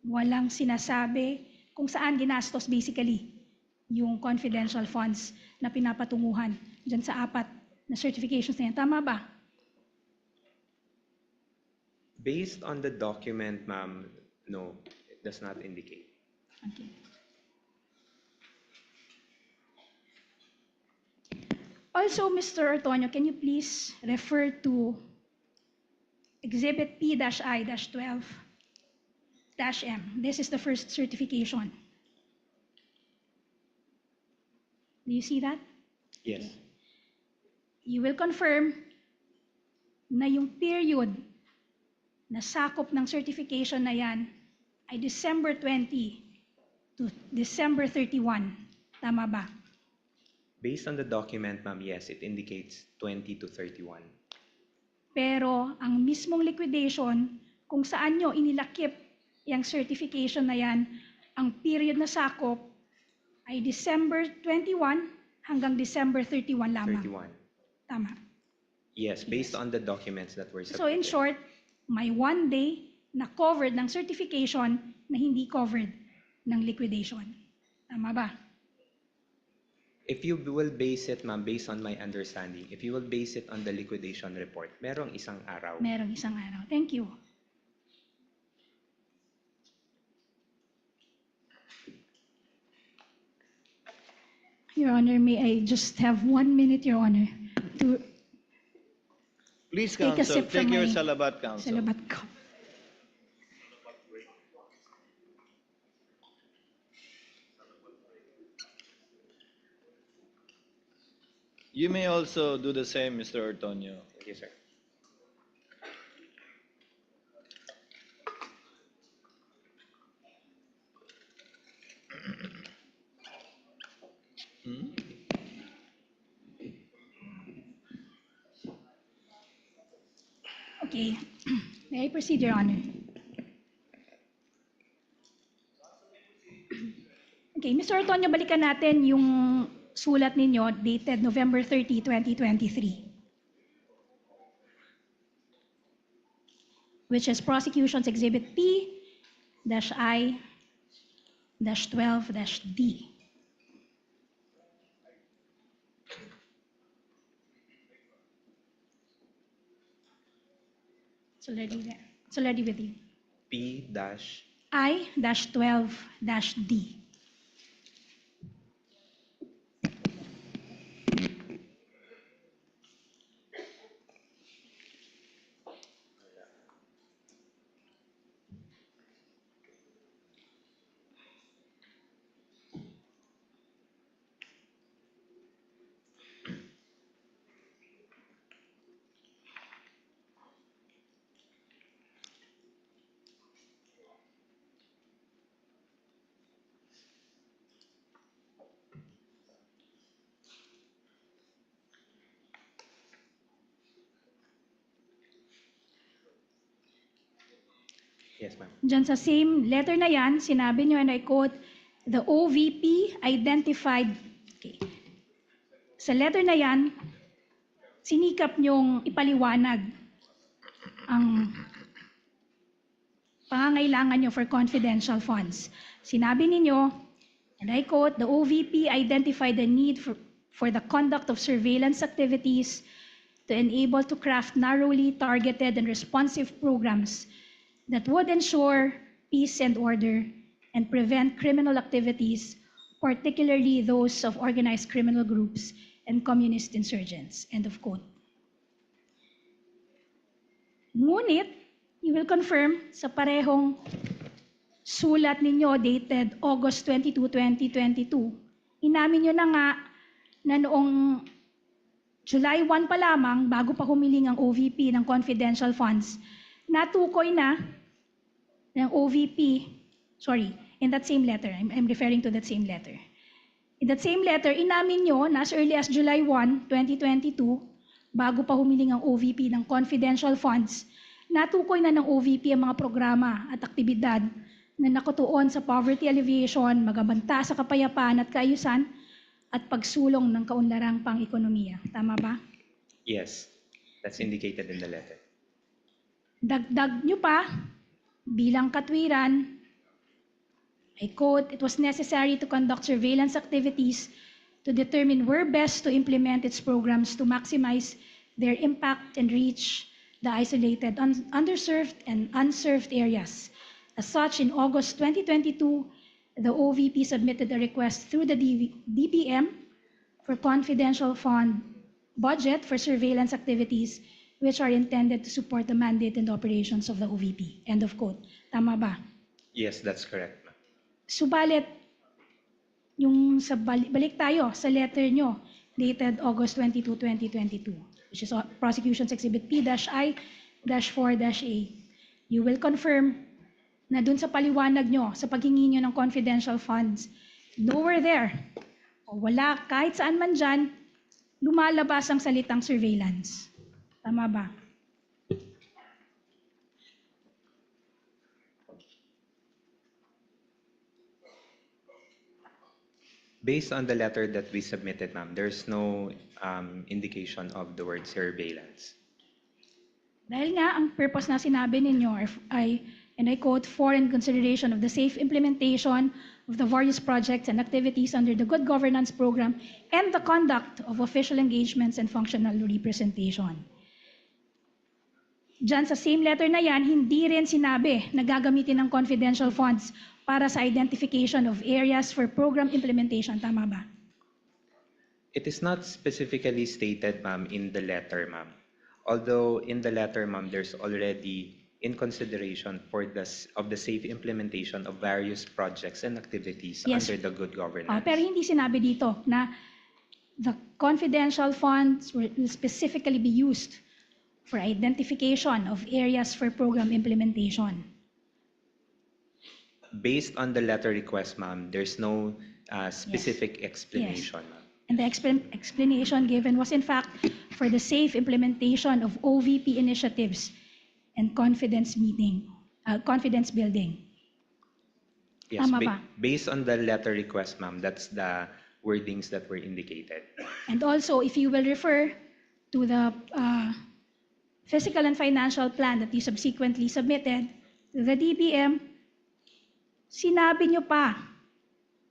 walang sinasabi kung saan ginastos basically yung confidential funds na pinapatunguhan dyan sa 4 na certifications na yan. Tama ba? Based on the document, ma'am, no, it does not indicate. Okay. Also, Mr. Ortonio, can you please refer to Exhibit P-I-12-M? This is the first certification. Do you see that? Yes. You will confirm na yung period na sakop ng certification na yan ay December 20 to December 31. Tama ba? Based on the document, ma'am, yes, it indicates 20 to 31. Pero ang mismong liquidation, kung saan nyo inilakip yung certification na yan, ang period na sakop ay December 21 hanggang December 31 lamang. 31. Tama. Yes, based on the documents that were submitted. So in short, may 1 day na covered ng certification na hindi covered ng liquidation. Tama ba? If you will base it, ma'am, based on my understanding, if you will base it on the liquidation report, merong isang araw. Merong isang araw. Thank you. Your Honor, may I just have 1 minute, Your Honor, to Please, Take a counsel, sip from take your my salabat, counsel. salabat ko. You may also do the same, Mr. Ortonio. Thank you, sir. Okay. May I proceed, Your Honor? Okay, Mr. Ortonio, balikan natin yung sulat ninyo dated November 30, 2023. Which is Prosecution's Exhibit P-I-12-D. It's already there. It's already with you. P dash I-12-D. Yes, ma'am. Diyan sa same letter na yan, sinabi nyo, and I quote, the OVP identified, okay. Sa letter na yan, sinikap nyong ipaliwanag ang pangangailangan nyo for confidential funds. Sinabi ninyo, and I quote, the OVP identified the need for the conduct of surveillance activities to enable to craft narrowly targeted and responsive programs that would ensure peace and order and prevent criminal activities, particularly those of organized criminal groups and communist insurgents. End of quote. Ngunit, you will confirm sa parehong sulat ninyo dated August 22, 2022, inamin nyo na nga na noong July 1 pa lamang, bago pa humiling ang OVP ng confidential funds, natukoy na ng OVP, sorry, in that same letter, I'm referring to that same letter. In that same letter, inamin nyo na as early as July 1, 2022, bago pa humiling ang OVP ng confidential funds, natukoy na ng OVP ang mga programa at aktibidad na nakatuon sa poverty alleviation, magabanta sa kapayapaan at kaayusan, at pagsulong ng kaunlarang pang-ekonomiya. Tama ba? Yes, that's indicated in the letter. Dagdag nyo pa, bilang katwiran, I quote, "It was necessary to conduct surveillance activities to determine where best to implement its programs to maximize their impact and reach the isolated, underserved, and unserved areas. As such, in August 2022, the OVP submitted a request through the DBM for confidential fund budget for surveillance activities which are intended to support the mandate and operations of the OVP." End of quote. Tama ba? Yes, that's correct, ma'am. Subalit, yung sa balik tayo sa letter nyo dated August 22, 2022, which is Prosecution's Exhibit P-I-4-A, you will confirm na dun sa paliwanag nyo, sa paghingi nyo ng confidential funds, nowhere there, o wala kahit saan man dyan, lumalabas ang salitang surveillance. Tama ba? Based on the letter that we submitted, ma'am, there's no indication of the word surveillance. Dahil nga, ang purpose na sinabi ninyo ay, and I quote, "for in consideration of the safe implementation of the various projects and activities under the Good Governance Program and the conduct of official engagements and functional representation." Diyan sa same letter na yan, hindi rin sinabi na gagamitin ng confidential funds para sa identification of areas for program implementation. Tama ba? It is not specifically stated, ma'am, in the letter, ma'am. Although in the letter, ma'am, there's already in consideration of the safe implementation of various projects and activities Yes. under the good governance. Pero hindi sinabi dito na the confidential funds will specifically be used for identification of areas for program implementation. Based on the letter request, ma'am, there's no specific explanation, ma'am. And the explanation given was in fact for the safe implementation of OVP initiatives and confidence building. Yes, Tama ba? based on the letter request, ma'am, that's the wordings that were indicated. And also, if you will refer to the fiscal and financial plan that you subsequently submitted to the DBM, sinabi nyo pa,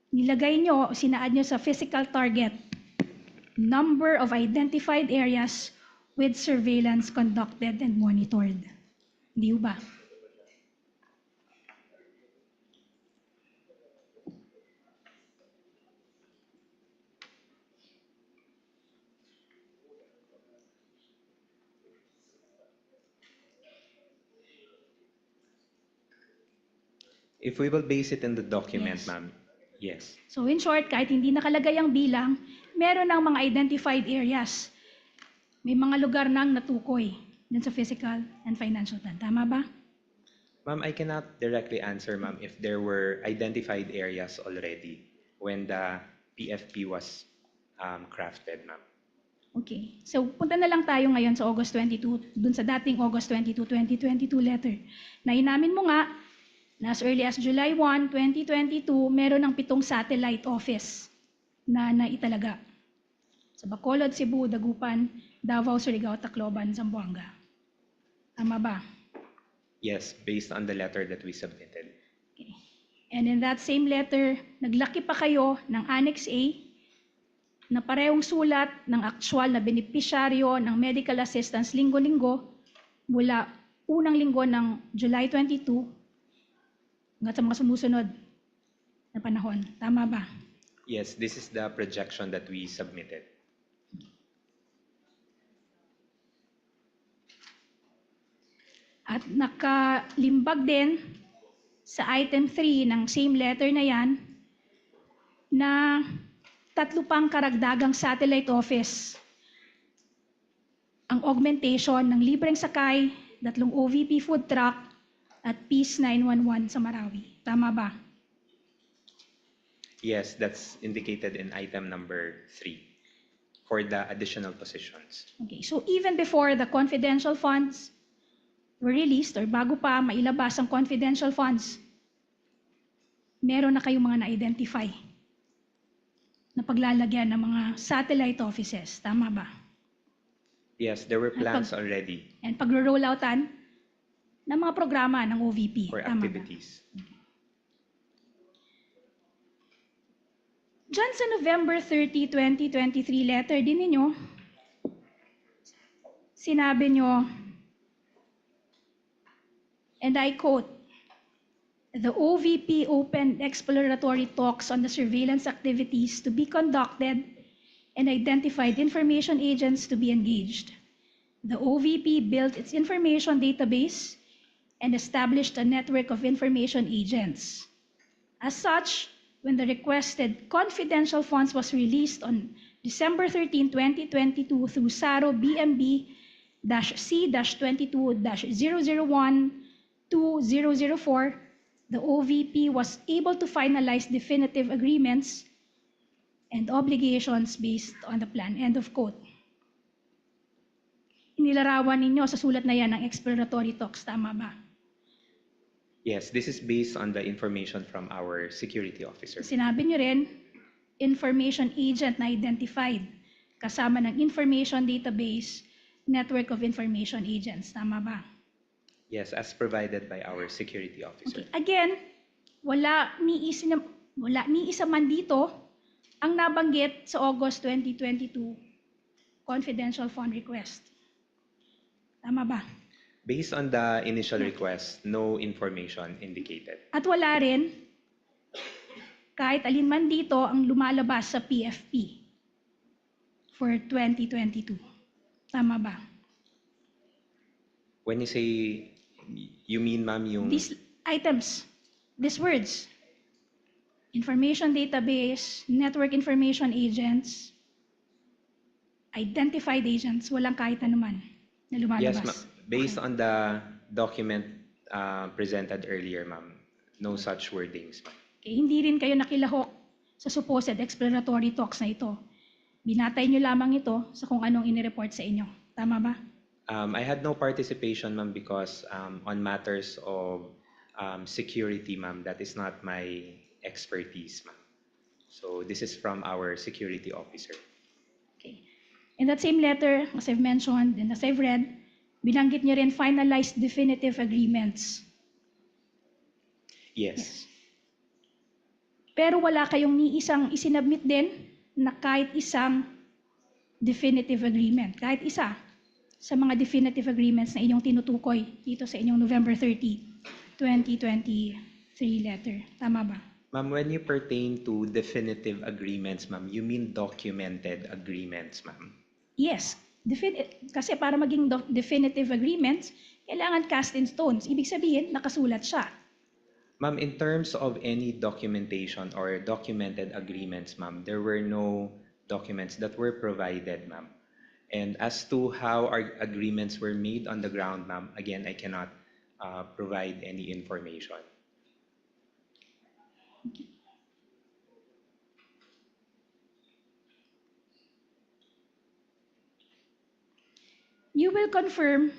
nilagay nyo, sinaad nyo sa physical target, number of identified areas with surveillance conducted and monitored. Hindi ba? If we will base it in the document, Yes. ma'am, yes. So in short, kahit hindi nakalagay ang bilang, meron ng mga identified areas. May mga lugar nang natukoy dun sa physical and financial plan. Tama ba? Ma'am, I cannot directly answer, ma'am, if there were identified areas already when the PFP was crafted, ma'am. Okay. So punta na lang tayo ngayon sa August 22, dun sa dating August 22, 2022 letter. Na inamin mo nga, na as early as July 1, 2022, meron ng 7 satellite office na naitalaga. Sa Bacolod, Cebu, Dagupan, Davao, Surigao, Tacloban, Zamboanga. Tama ba? Yes, based on the letter that we submitted. Okay. And in that same letter, naglaki pa kayo ng Annex A na parehong sulat ng actual na benepisyaryo ng medical assistance linggo-linggo mula unang linggo ng July 22 hanggang sa mga sumusunod na panahon. Tama ba? Yes, this is the projection that we submitted. At nakalimbag din sa item 3 ng same letter na yan na 3 pang karagdagang satellite office ang augmentation ng libreng sakay, 2 OVP food truck at Peace 911 sa Marawi. Tama ba? Yes, that's indicated in item number 3 for the additional positions. Okay, so even before the confidential funds were released or bago pa mailabas ang confidential funds, meron na kayong mga na-identify na paglalagyan ng mga satellite offices. Tama ba? Yes, there were plans already And pagro-rolloutan ng mga programa ng OVP. for Tama ba? activities. Diyan sa November 30, 2023 letter din ninyo, sinabi nyo, and I quote, "The OVP opened exploratory talks on the surveillance activities to be conducted and identified information agents to be engaged. The OVP built its information database and established a network of information agents. As such, when the requested confidential funds was released on December 13, 2022 through SARO BMB-C-22-001-2004, the OVP was able to finalize definitive agreements and obligations based on the plan." End of quote. Inilarawan ninyo sa sulat na yan ng exploratory talks, tama ba? Yes, this is based on the information from our security officer. Sinabi nyo rin, information agent na identified, kasama ng information database, network of information agents, tama ba? Yes, as provided by our security officer. Okay. Again, wala ni isa man dito ang nabanggit sa August 2022 confidential fund request. Tama ba? Based on the initial request, no information indicated. At wala rin kahit alin man dito ang lumalabas sa PFP for 2022. Tama ba? When you say, you mean, ma'am, yung... These items, these words, information database, network information agents, identified agents, walang kahit anuman na lumalabas. Yes, ma'am. Based on the document presented earlier, ma'am, no such wordings, ma'am. Okay, hindi rin kayo nakilahok sa supposed exploratory talks na ito. Binatay nyo lamang ito sa kung anong inireport sa inyo. Tama ba? I had no participation, ma'am, because on matters of security, ma'am, that is not my expertise, ma'am. So this is from our security officer. Okay. In that same letter, as I've mentioned and as I've read, binanggit nyo rin finalized definitive agreements. Yes. Pero wala kayong ni isang isinabmit din na kahit isang definitive agreement. Kahit isa sa mga definitive agreements na inyong tinutukoy dito sa inyong November 30, 2023 letter. Tama ba? Ma'am, when you pertain to definitive agreements, ma'am, you mean documented agreements, ma'am? Yes. Kasi para maging definitive agreements, kailangan cast in stones. Ibig sabihin, nakasulat siya. Ma'am, in terms of any documentation or documented agreements, ma'am, there were no documents that were provided, ma'am. And as to how our agreements were made on the ground, ma'am, again, I cannot provide any information. You will confirm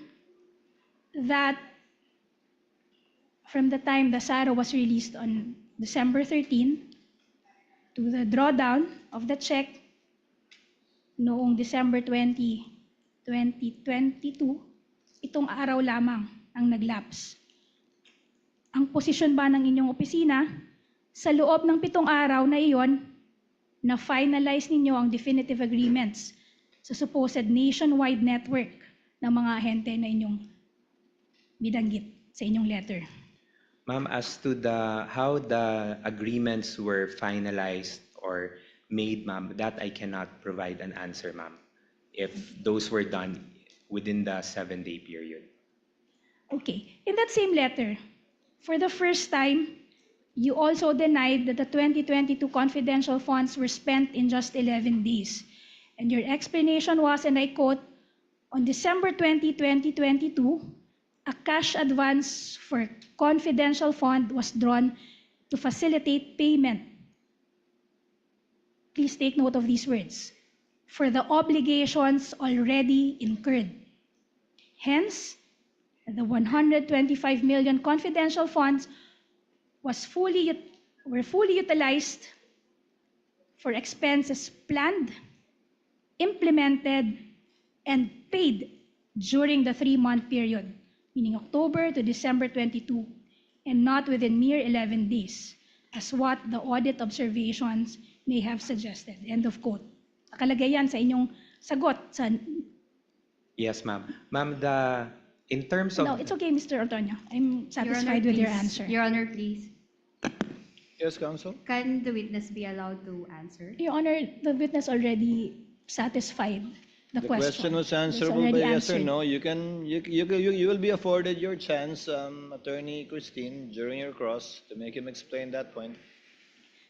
that from the time the SARO was released on December 13 to the drawdown of the check noong December 20, 2022, itong araw lamang ang naglapse. Ang posisyon ba ng inyong opisina sa loob ng 7 araw na iyon na finalize ninyo ang definitive agreements sa supposed nationwide network ng mga ahente na inyong binanggit sa inyong letter? Ma'am, as to how the agreements were finalized or made, ma'am, that I cannot provide an answer, ma'am, if those were done within the 7-day period. Okay. In that same letter, for the first time, you also denied that the 2022 confidential funds were spent in just 11 days. And your explanation was, and I quote, "On December 20, 2022, a cash advance for confidential fund was drawn to facilitate payment." Please take note of these words. "For the obligations already incurred." Hence, the 125 million confidential funds were fully utilized for expenses planned, implemented, and paid during the 3-month period, meaning October to December 22, and not within mere 11 days, as what the audit observations may have suggested. End of quote. Nakalagay yan sa inyong sagot. Yes, ma'am. Ma'am, in terms of... No, it's okay, Mr. Ortonio. I'm Your Honor, satisfied with your please. answer. Your Honor, please. Yes, counsel? Can the witness be allowed to answer? Your Honor, the witness already satisfied the The question. question was It's answerable by already yes or answered. no. You will be afforded your chance, Attorney Christine, during your cross to make him explain that point.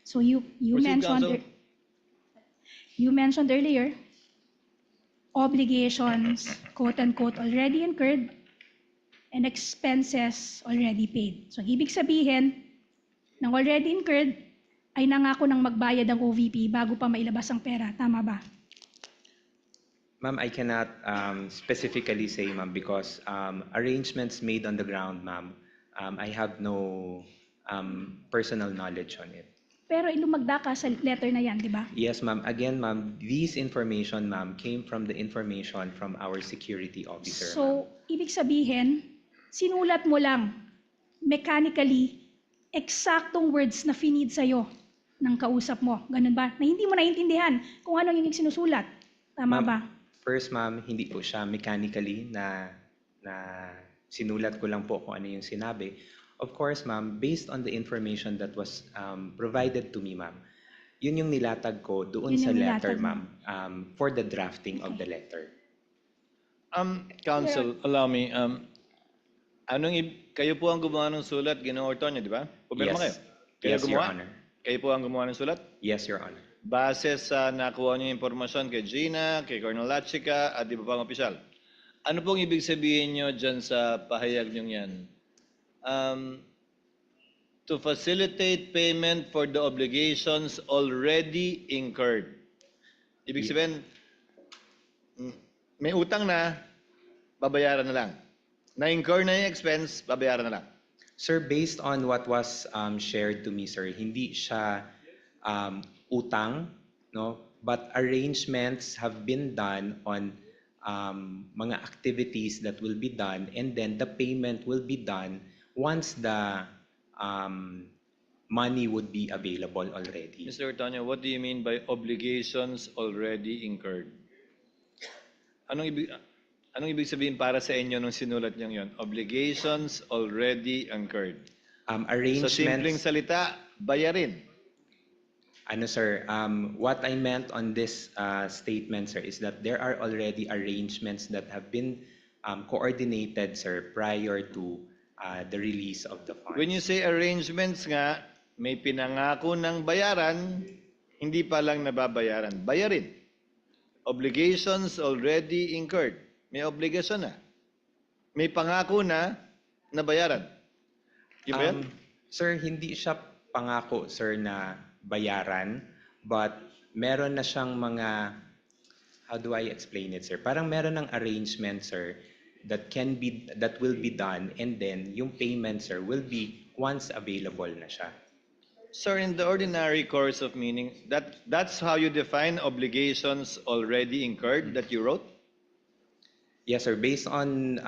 So you Proceed, mentioned counsel. you mentioned earlier obligations, quote unquote, already incurred and expenses already paid. So ibig sabihin, ng already incurred ay nangako ng magbayad ang OVP bago pa mailabas ang pera. Tama ba? Ma'am, I cannot specifically say, ma'am, because arrangements made on the ground, ma'am, I have no personal knowledge on it. Pero lumagda ka sa letter na yan, di ba? Yes, ma'am. Again, ma'am, these information, ma'am, came from the information from our security officer, ma'am. So, ibig sabihin, sinulat mo lang mechanically eksaktong words na finid sa'yo ng kausap mo. Ganun ba? Na hindi mo naiintindihan kung ano yung sinusulat. Tama Ma'am, ba? First, ma'am, hindi po siya mechanically na sinulat ko lang po kung ano yung sinabi. Of course, ma'am, based on the information that was provided to me, ma'am, yun yung nilatag ko doon Yun sa yung letter, nilatag mo. ma'am, for the drafting of the letter. Counsel, allow me. Kayo po ang gumawa ng sulat, Ginoong Ortonio, di ba? Pumirma kayo. Kayo Yes, Your gumawa? Honor. Kayo po ang gumawa ng sulat? Yes, Your Honor. Base sa nakuha niyo impormasyon kay Gina, kay Colonel Lachica, at iba pang opisyal. Ano pong ibig sabihin niyo dyan sa pahayag niyo yan? To facilitate payment for the obligations already incurred. Ibig sabihin, may utang na, babayaran na lang. Na-incur na yung expense, babayaran na lang. Sir, based on what was shared to me, sir, hindi siya utang, no? But arrangements have been done on mga activities that will be done, and then the payment will be done once the money would be available already. Mr. Ortonio, what do you mean by obligations already incurred? Anong ibig sabihin para sa inyo nung sinulat niyo yon? Obligations already incurred. Sa simpleng Arrangements, salita, bayarin. ano sir, what I meant on this statement, sir, is that there are already arrangements that have been coordinated, sir, prior to the release of the funds. When you say arrangements nga, may pinangako ng bayaran, hindi pa lang nababayaran. Bayarin. Obligations already incurred. May obligasyon na. May pangako na bayaran. Di ba yan? Sir, hindi siya pangako, sir, na bayaran, but meron na siyang mga, how do I explain it, sir? Parang meron ng arrangement, sir, that will be done, and then yung payment, sir, will be once available na siya. Sir, in the ordinary course of meaning, that's how you define obligations already incurred that you wrote? Yes, sir. Based on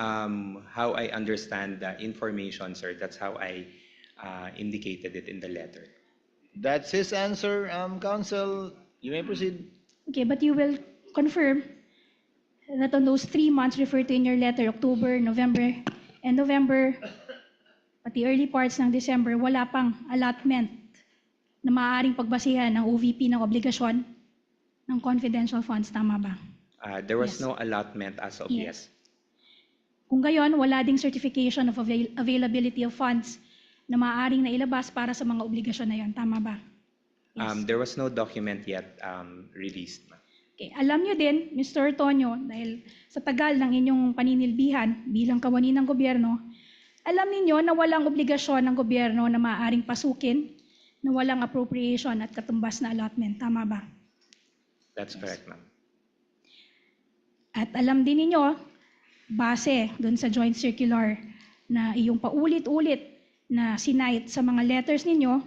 how I understand the information, sir, that's how I indicated it in the letter. That's his answer, counsel. You may proceed. Okay, but you will confirm that on those 3 months referred to in your letter, October, November, and November, pati early parts ng December, wala pang allotment na maaaring pagbasihan ng OVP ng obligasyon ng confidential funds. Tama ba? There was Yes. no allotment as of Yes. yes. Kung gayon, wala ding certification of availability of funds na maaaring nailabas para sa mga obligasyon na yon. Tama ba? Yes. There was no document yet released, ma'am. Okay. Alam nyo din, Mr. Tonyo, dahil sa tagal ng inyong paninilbihan bilang kawani ng gobyerno, alam ninyo na walang obligasyon ng gobyerno na maaaring pasukin na walang appropriation at katumbas na allotment. Tama ba? That's correct, ma'am. At alam din ninyo, base doon sa joint circular na iyong paulit-ulit na sinight sa mga letters ninyo,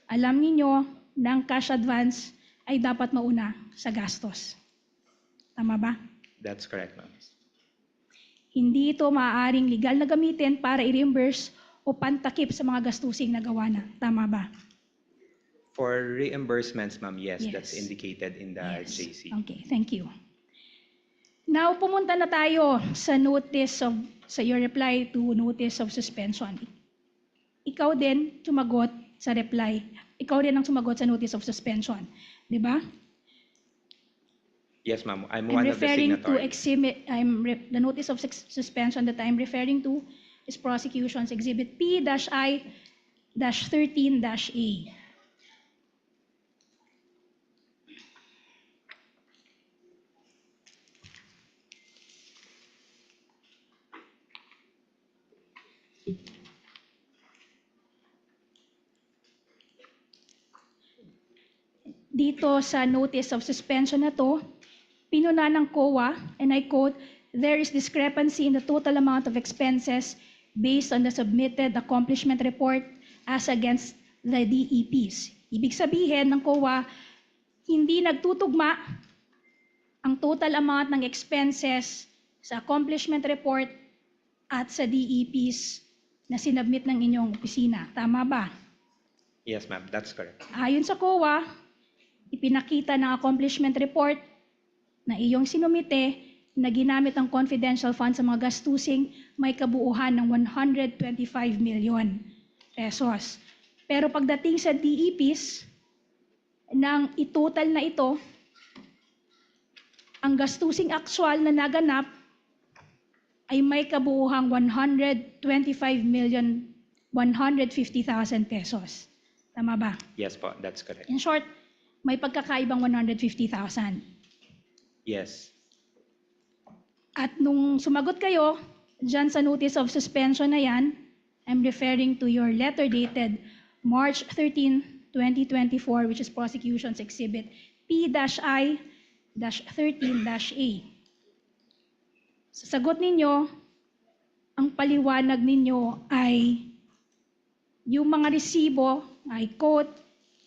alam ninyo na ang cash advance ay dapat mauna sa gastos. Tama ba? That's correct, ma'am. Hindi ito maaaring legal na gamitin para i-reimburse o pantakip sa mga gastusing nagawa na. Tama ba? For reimbursements, ma'am, yes, that's Yes. indicated in the Yes. JC. Okay, thank you. Now, pumunta na tayo sa your reply to notice of suspension. Ikaw din sumagot sa reply. Ikaw din ang sumagot sa notice of suspension. Di ba? Yes, ma'am, I'm I'm one of the referring to signatories. the notice of suspension that I'm referring to is prosecution's exhibit P-I-13-A. Dito sa notice of suspension na to, pinuna ng COA, and I quote, "There is discrepancy in the total amount of expenses based on the submitted accomplishment report as against the DEPs." Ibig sabihin ng COA, hindi nagtutugma ang total amount ng expenses sa accomplishment report at sa DEPs na sinubmit ng inyong opisina. Tama ba? Yes, ma'am, that's correct. Ayon sa COA, ipinakita ng accomplishment report na iyong sinumite na ginamit ang confidential fund sa mga gastusing may kabuuhan ng 125 million pesos. Pero pagdating sa DEPs, nang itotal na ito, ang gastusing actual na naganap ay may kabuuhang 125,150,000 pesos. Tama ba? Yes po, that's correct. In short, may pagkakaibang 150,000. Yes. At nung sumagot kayo, dyan sa notice of suspension na yan, I'm referring to your letter dated March 13, 2024, which is prosecution's exhibit P-I-13-A. Sa sagot ninyo, ang paliwanag ninyo ay yung mga resibo, I quote,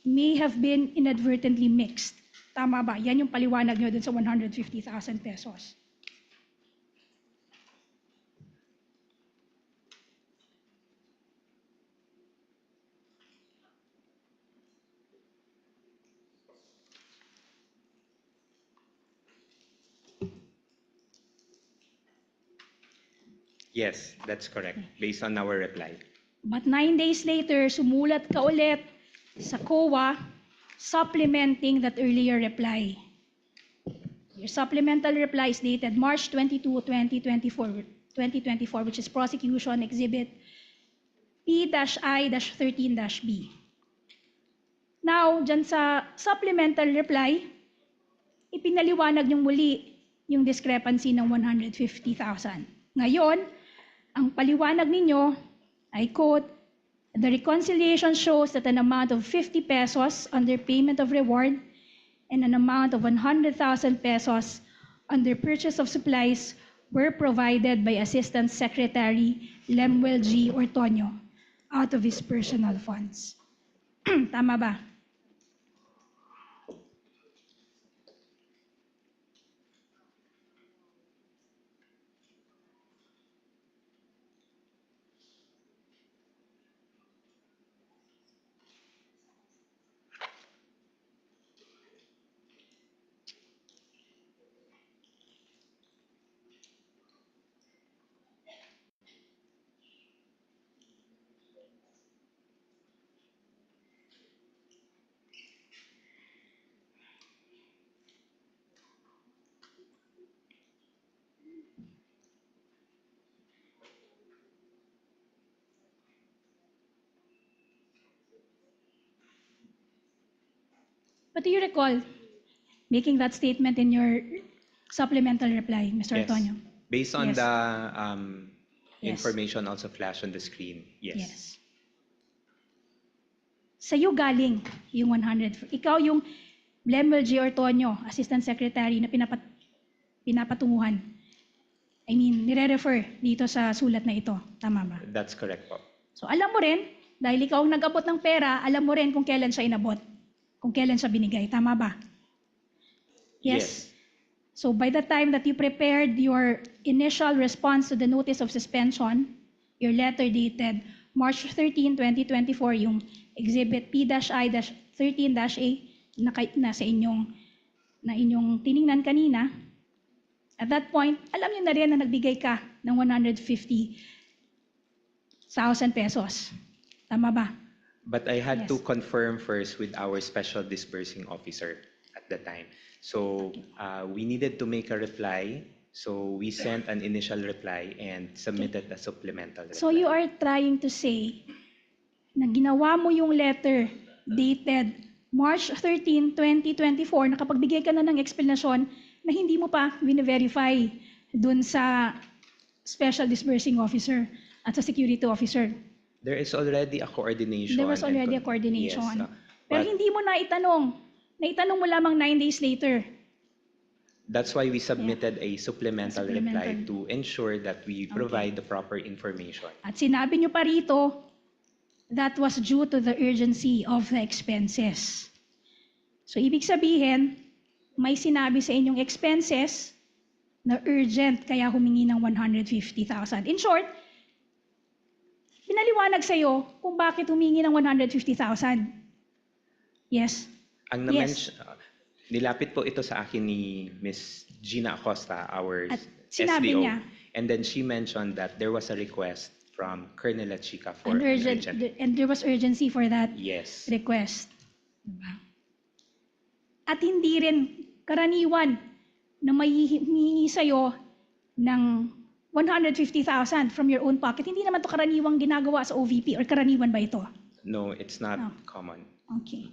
may have been inadvertently mixed. Tama ba? Yan yung paliwanag nyo dun sa 150,000 pesos. Yes, that's correct, based on our reply. But 9 days later, sumulat ka ulit sa COA supplementing that earlier reply. Your supplemental reply is dated March 22, 2024, which is prosecution exhibit P-I-13-B. Now, dyan sa supplemental reply, ipinaliwanag niyong muli yung discrepancy ng 150,000. Ngayon, ang paliwanag ninyo, I quote, "The reconciliation shows that an amount of 50 pesos under payment of reward and an amount of 100,000 pesos under purchase of supplies were provided by Assistant Secretary Lemuel G. Ortonio out of his personal funds." Tama ba? But do you recall making that statement in your supplemental reply, Mr. Yes. Ortonio? Based on Yes. the Yes. information also flashed on the screen, yes. Sa'yo galing yung 100. Ikaw yung Lemuel G. Ortonio, Assistant Secretary na pinapatunguhan. I mean, nire-refer dito sa sulat na ito. Tama ba? That's correct po. So alam mo rin, dahil ikaw ang nag-abot ng pera, alam mo rin kung kailan siya inabot. Kung kailan siya binigay. Tama ba? Yes. So by the time that you prepared your initial response to the notice of suspension, your letter dated March 13, 2024, yung exhibit P-I-13-A, 13-A na sa inyong tiningnan kanina, at that point, alam niyo na rin na nagbigay ka ng 150,000 pesos. Tama ba? But I had to Yes. confirm first with our special disbursing officer at the time. So we needed to make a reply. So we sent an initial reply and submitted a supplemental reply. So you are trying to say na ginawa mo yung letter dated March 13, 2024, nakapagbigay ka na ng explanation na hindi mo pa verify dun sa special disbursing officer at sa security officer. There is already a coordination. There was and already a con- coordination. Yes, Pero but hindi mo naitanong. Naitanong mo lamang 9 days later. that's why we submitted a supplemental reply Supplemental. to ensure that we provide the proper information. At sinabi nyo pa rito, that was due to the urgency of the expenses. So, ibig sabihin, may sinabi sa inyong expenses na urgent, kaya humingi ng 150,000. In short, pinaliwanag sa'yo kung bakit humingi ng 150,000. Yes? Ang Yes. nilapit po ito sa akin ni Miss Gina Acosta, our At sinabi SDO. niya, And then she mentioned that there was a request from Colonel Chica for and, an urgent. and there was urgency for that Yes. request. Diba? At hindi rin karaniwan na may hihingi sa'yo ng 150,000 from your own pocket. Hindi naman to karaniwang ginagawa sa OVP, or karaniwan ba ito? No, it's not Oh. common. Okay.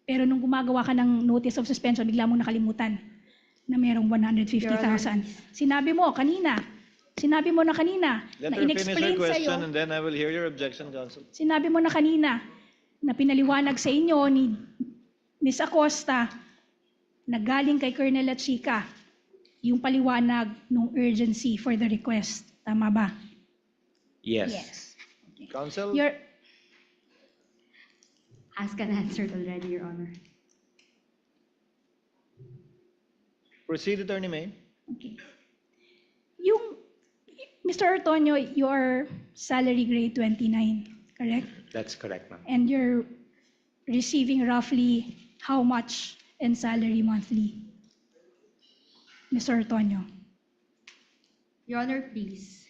Pero nung gumagawa ka ng notice of suspension, bigla mo nakalimutan na merong 150,000. Sinabi mo na kanina, Let na her finish her in-explain question sa'yo, and then I will hear your objection, Counsel. sinabi mo na kanina na pinaliwanag sa inyo ni Ms. Acosta na galing kay Colonel Chica yung paliwanag ng urgency for the request. Tama ba? Yes. Okay. Counsel? Your, Asked and answered already, Your Honor. Proceed, Attorney May. okay. Yung, Mr. Ortonio, your salary grade 29, correct? That's correct, ma'am. And you're receiving roughly how much in salary monthly? Mr. Ortonio? Your Honor, please.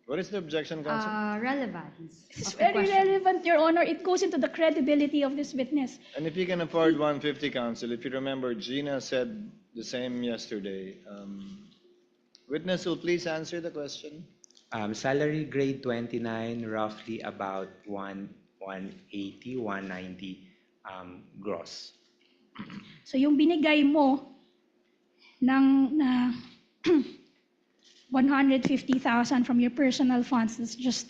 What is the objection, Counsel? Relevance This is of the very question. relevant, Your Honor. It goes into the credibility of this witness. And if you can afford 150, Counsel, if you remember, Gina said the same yesterday. Witness will please answer the question. Salary grade 29, roughly about 180, 190 gross. So yung binigay mo ng 150,000 from your personal funds, that's just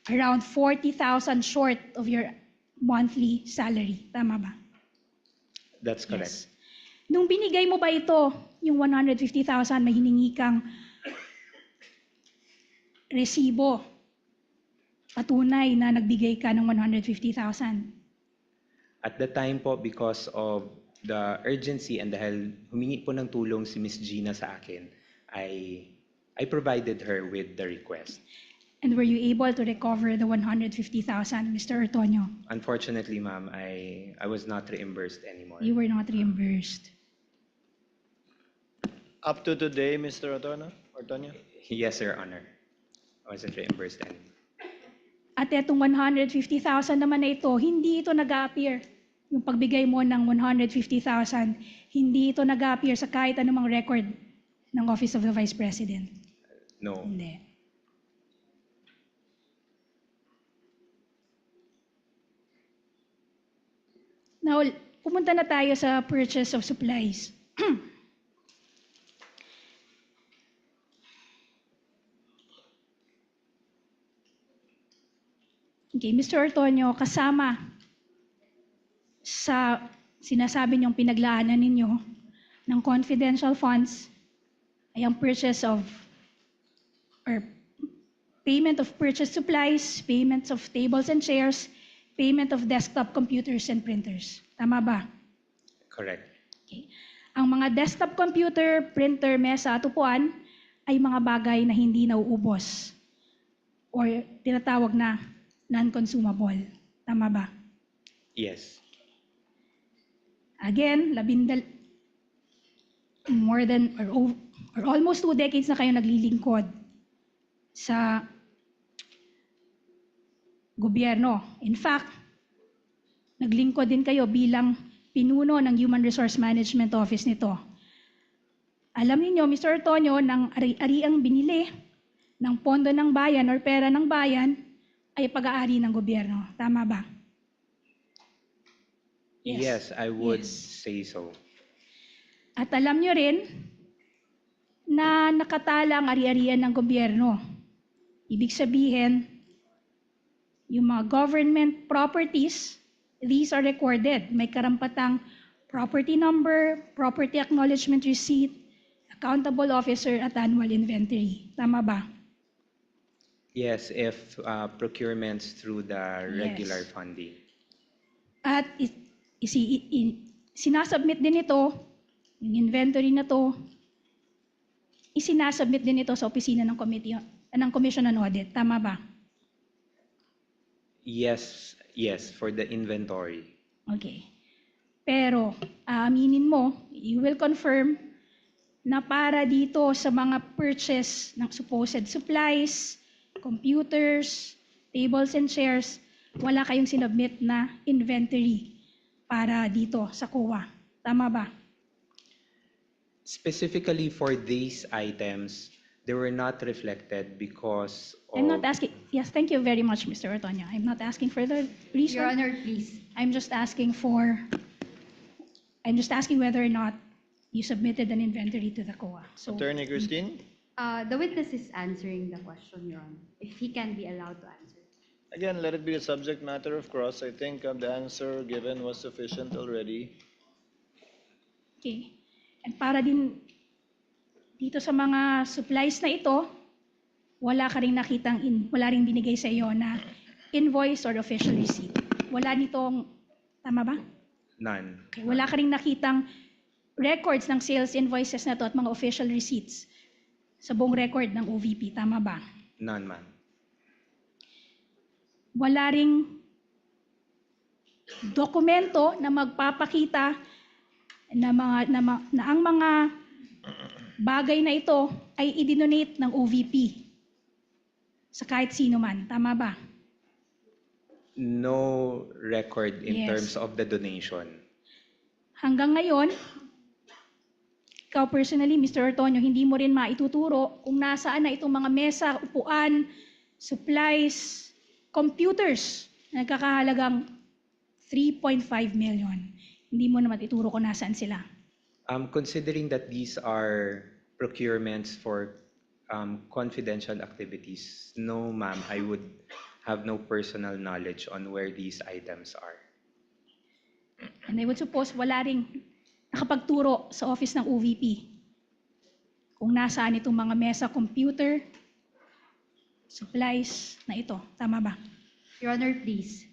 around 40,000 short of your monthly salary. Tama ba? That's correct. Yes. Nung binigay mo ba ito, yung 150,000, may hiningi kang resibo, patunay na nagbigay ka ng 150,000. At the time po, because of the urgency and dahil humingi po ng tulong si Miss Gina sa akin, I provided her with the request. And were you able to recover the 150,000, Mr. Ortonio? Unfortunately, ma'am, I was not reimbursed anymore. You were not reimbursed. Up to today, Mr. Ortonio? Yes, Your Honor. I wasn't reimbursed anymore. At etong 150,000 naman na ito, hindi ito nag-appear. Yung pagbigay mo ng 150,000, hindi ito nag-appear sa kahit anumang record ng Office of the Vice President. No. Hindi. Now, pumunta na tayo sa purchase of supplies. Okay, Mr. Ortonio, kasama sa sinasabi niyong pinaglaanan ninyo ng confidential funds ay ang purchase of or payment of purchase supplies, payments of tables and chairs, payment of desktop computers and printers. Tama ba? Correct. Okay. Ang mga desktop computer, printer, mesa at upuan ay mga bagay na hindi nauubos or tinatawag na non-consumable. Tama ba? Yes. Again, more than or almost 2 decades na kayo naglilingkod sa gobyerno. In fact, naglingkod din kayo bilang pinuno ng Human Resource Management Office nito. Alam niyo, Mr. Tonyo, ng ari-ariang binili ng pondo ng bayan or pera ng bayan ay pag-aari ng gobyerno. Tama ba? Yes, I would Yes. say so. At alam niyo rin na nakatala ang ari-arian ng gobyerno. Ibig sabihin, yung mga government properties, these are recorded. May karampatang property number, property acknowledgement receipt, accountable officer at annual inventory. Tama ba? Yes, if procurements through the regular Yes. funding. At sinasubmit din ito, yung inventory na to, isinasubmit din ito sa opisina ng Commission on Audit. Tama ba? Yes, yes, for the inventory. Okay. Pero, aaminin mo, you will confirm na para dito sa mga purchase ng supposed supplies, computers, tables and chairs, wala kayong sinubmit na inventory para dito sa COA. Tama ba? Specifically for these items, they were not reflected because I'm not of asking, yes, thank you very much, Mr. Ortonio. I'm not asking for the reason. Your Honor, please. I'm just asking whether or not you submitted an inventory to the COA. So, Attorney Christine? The witness is answering the question, Your Honor, if he can be allowed to answer. Again, let it be a subject matter of cross. I think the answer given was sufficient already. okay. And para din dito sa mga supplies na ito, wala ring binigay sa iyo na invoice or official receipt. Wala nitong, tama ba? none. Okay. Wala ka ring nakitang records ng sales invoices na to at mga official receipts sa buong record ng OVP. Tama ba? None, ma'am. Wala ring dokumento na magpapakita na ang mga bagay na ito ay idinonate ng OVP sa kahit sino man. Tama ba? No record in Yes. terms of the donation. Hanggang ngayon, ikaw personally, Mr. Ortonio, hindi mo rin maituturo kung nasaan na itong mga mesa, upuan, supplies, computers na nagkakahalagang 3.5 million. Hindi mo naman ituro kung nasaan sila. Considering that these are procurements for confidential activities, no, ma'am, I would have no personal knowledge on where these items are. And I would suppose wala ring nakapagturo sa office ng OVP kung nasaan itong mga mesa, computer, supplies na ito. Tama ba? Your Honor, please.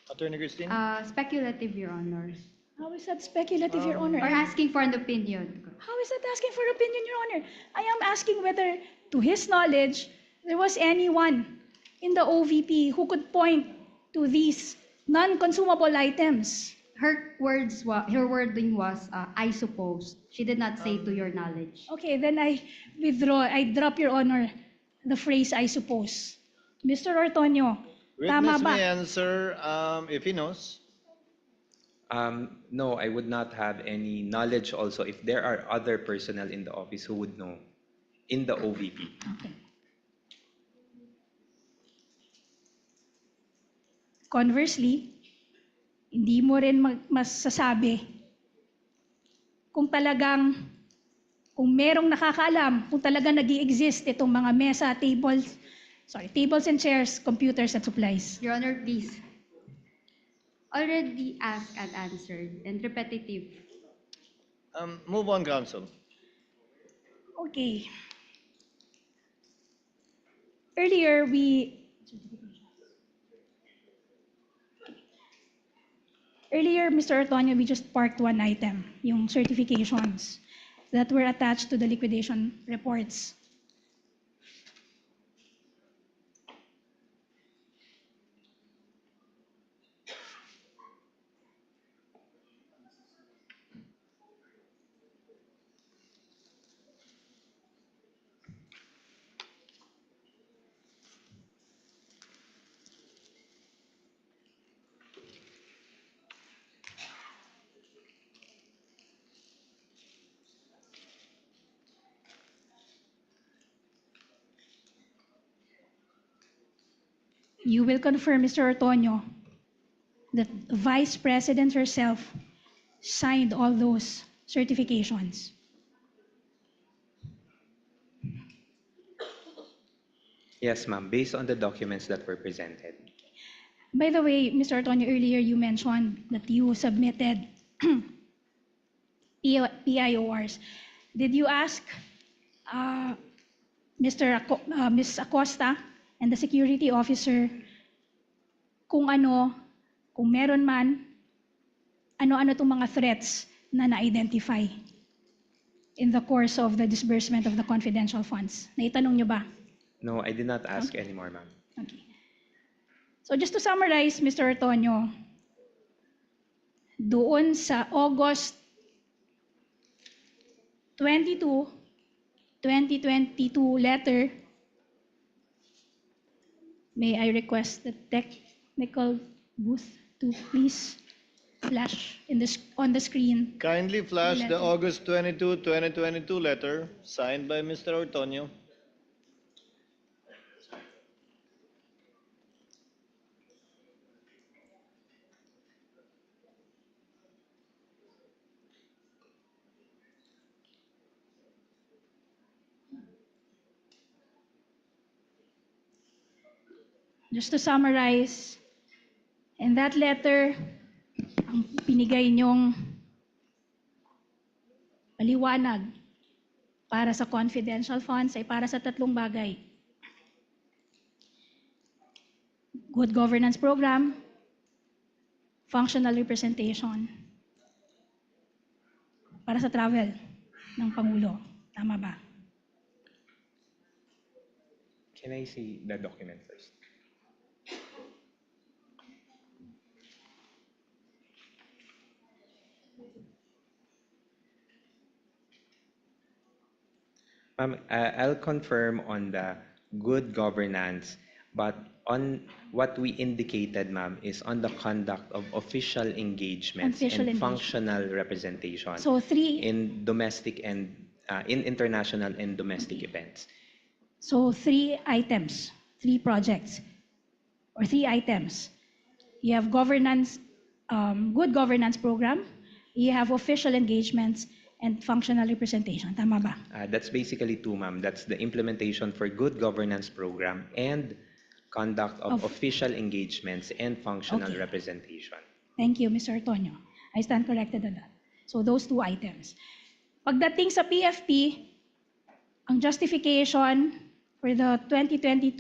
Attorney Christine? Speculative, Your Honor. How is that speculative, Your Honor? Or asking for an opinion. How is that asking for opinion, Your Honor? I am asking whether, to his knowledge, there was anyone in the OVP who could point to these non-consumable items. Her wording was, I suppose. She did not say to your knowledge. Okay, then I withdraw. I drop, Your Honor, the phrase, I suppose. Mr. Ortonio, tama Witness ba? may answer if he knows. No, I would not have any knowledge also if there are other personnel in the office who would know in the OVP. Okay. Conversely, hindi mo rin masasabi kung merong nakakaalam, kung talagang nag-i-exist itong mga mesa, tables and chairs, computers and supplies. Your Honor, please. Already asked and answered and repetitive. Move on, counsel. Okay. Earlier, Mr. Ortonio, we just parked one item, yung certifications that were attached to the liquidation reports. you will confirm, Mr. Ortonio, that Vice President herself signed all those certifications. Yes, ma'am, based on the documents that were presented. By the way, Mr. Ortonio, earlier you mentioned that you submitted PIORs. Did you ask Ms. Acosta and the security officer kung meron man, ano-ano itong mga threats na na-identify in the course of the disbursement of the confidential funds? Naitanong nyo ba? No, I did not ask anymore, ma'am. Okay. So just to summarize, Mr. Ortonio, doon sa August 22, 2022 letter, may I request the technical booth to please flash on the screen. Kindly flash the Letter. August 22, 2022 letter signed by Mr. Ortonio. Just to summarize, in that letter, ang pinigay niyong paliwanag para sa confidential funds ay para sa tatlong bagay. Good governance program, functional representation, para sa travel ng Pangulo. Tama ba? Can I see the document first? Ma'am, I'll confirm on the good governance, but on what we indicated, ma'am, is on the conduct of official engagements Official and engagement. functional representation So three in domestic and in international and domestic events. So three items, three projects, or three items. You have governance, good governance program, you have official engagements, and functional representation. Tama ba? That's basically two, ma'am. That's the implementation for good governance program and conduct of official engagements and functional Okay. representation. Thank you, Mr. Antonio. I stand corrected on that. So those two items. Pagdating sa PFP, ang justification for the 2022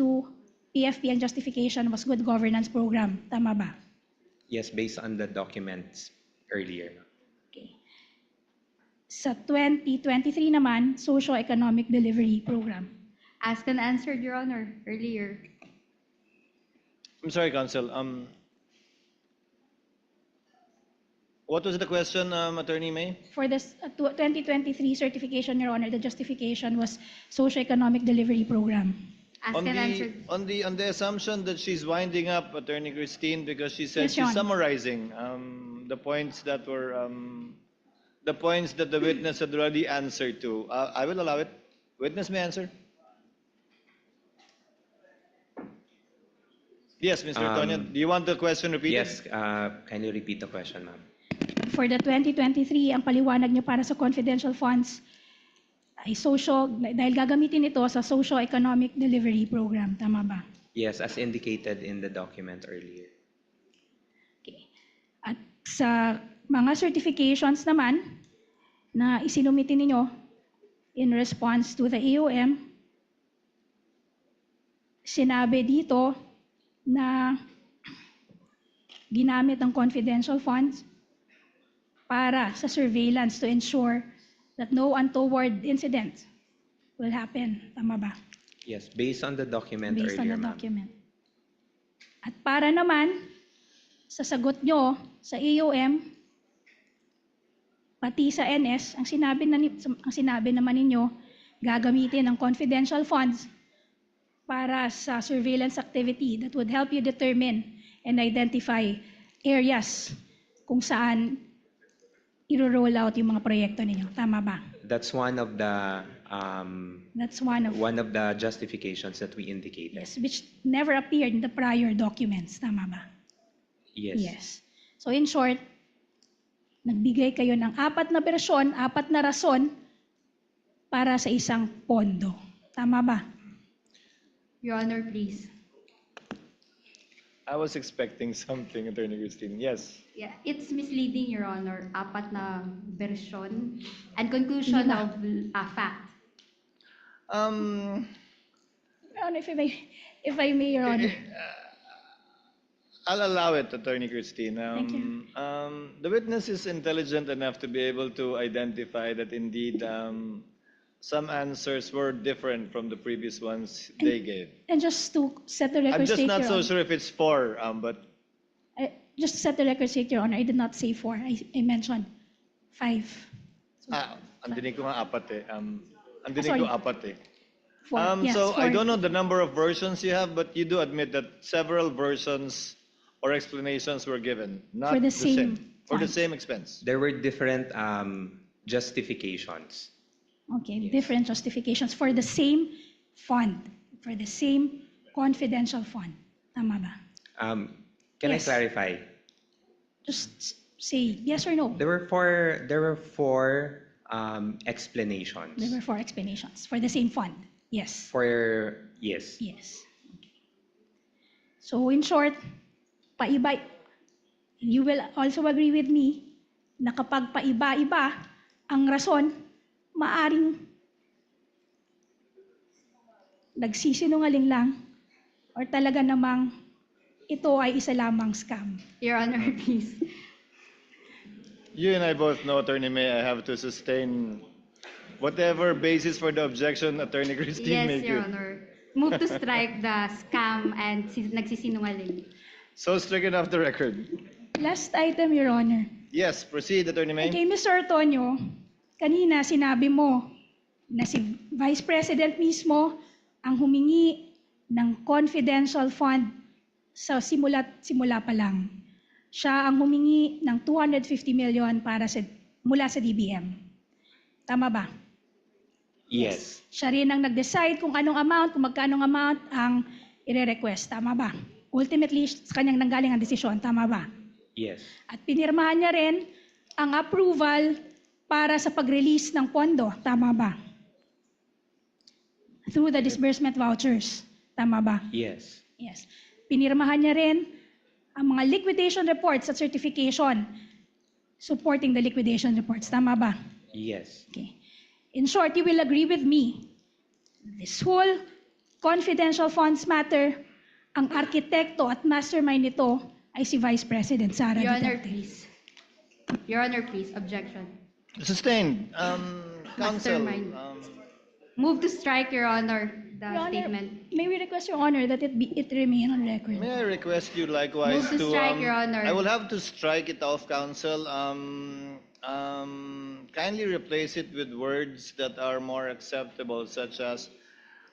PFP and justification was good governance program. Tama ba? Yes, based on the documents earlier. Okay. Sa 2023 naman, socio-economic delivery program. Asked and answered, Your Honor, earlier. I'm sorry, Counsel. What was the question, Attorney May? For the 2023 certification, Your Honor, the justification was socio-economic delivery program. Asked On and the, answered. on the assumption that she's winding up, Attorney Christine, because she said Yes, Your she's Honor. summarizing the points that were the points that the witness had already answered to. I will allow it. Witness may answer. Yes, Mr. Antonio, do you want the question repeated? Yes, can you repeat the question, ma'am? For the 2023, ang paliwanag niyo para sa confidential funds ay dahil gagamitin ito sa socio-economic delivery program. Tama ba? Yes, as indicated in the document earlier. Okay. At sa mga certifications naman na isinumitin ninyo in response to the AOM, sinabi dito na ginamit ang confidential funds para sa surveillance to ensure that no untoward incident will happen. Tama ba? Yes, based on the document Based on earlier, the ma'am. document. At para naman sa sagot nyo sa AOM, pati sa NS, ang sinabi naman ninyo, gagamitin ang confidential funds para sa surveillance activity that would help you determine and identify areas kung saan i-roll out yung mga proyekto ninyo. Tama ba? That's one of the That's one of justifications that we indicated. yes, which never appeared in the prior documents. Tama ba? Yes. Yes. So in short, nagbigay kayo ng apat na bersyon, apat na rason para sa isang pondo. Tama ba? Your Honor, please. I was expecting something, Attorney Christine. Yes. Yeah, it's misleading, Your Honor. Apat na version and conclusion Hindi ba? of fact. Your Honor, if I may, Your Honor. I'll allow it, Attorney Christine. Thank you. The witness is intelligent enough to be able to identify that indeed some answers were different from the previous ones they gave. And just to set the record I'm just straight, not Your so Honor. sure if it's four, but Just to set the record straight, Your Honor, I did not say 4. I mentioned 5. ang dinig ko nga apat eh. Ang dinig Sorry. ko apat eh. 4. Yes, So I 4. don't know the number of versions you have, but you do admit that several versions or explanations were given, not For the the same, same for the fund. same expense. There were different justifications. Okay, different justifications for the same fund, for the same confidential fund. Tama ba? Can Yes. I clarify? Just say yes or no. There were four explanations. There were 4 explanations for the same fund. Yes. Yes. Yes. Okay. So in short, paiba, you will also agree with me na kapag paiba-iba ang rason, maaring nagsisinungaling lang or talaga namang ito ay isa lamang scam. Your Honor, please. You and I both know, Attorney May, I have to sustain whatever basis for the objection Attorney Christine may Yes, Your give. Honor. Move to strike the scam and nagsisinungaling. So stricken off the record. Last item, Your Honor. Yes, proceed, Attorney May. Okay, Mr. Antonio, kanina sinabi mo na si Vice President mismo ang humingi ng confidential fund sa simula pa lang. Siya ang humingi ng 250 million mula sa DBM. Tama ba? Yes. Siya rin ang nag-decide kung magkanong amount ang ire-request. Tama ba? Ultimately, sa kanyang nanggaling ang desisyon. Tama ba? Yes. At pinirmahan niya rin ang approval para sa pag-release ng pondo. Tama ba? Through the disbursement vouchers. Tama ba? Yes. Yes. Pinirmahan niya rin ang mga liquidation reports at certification supporting the liquidation reports. Tama ba? Yes. Okay. In short, you will agree with me. This whole confidential funds matter, ang arkitekto at mastermind nito ay si Vice President Sara Your Honor, Duterte. please. Your Honor, please. Objection. Sustained. Counsel, Mastermind. Move to strike, Your Honor, the Your Honor, statement. may we request, Your Honor, that it remain on record? may I request you likewise Move to strike, Your Honor. I will have to strike it off, Counsel. Kindly replace it with words that are more acceptable, such as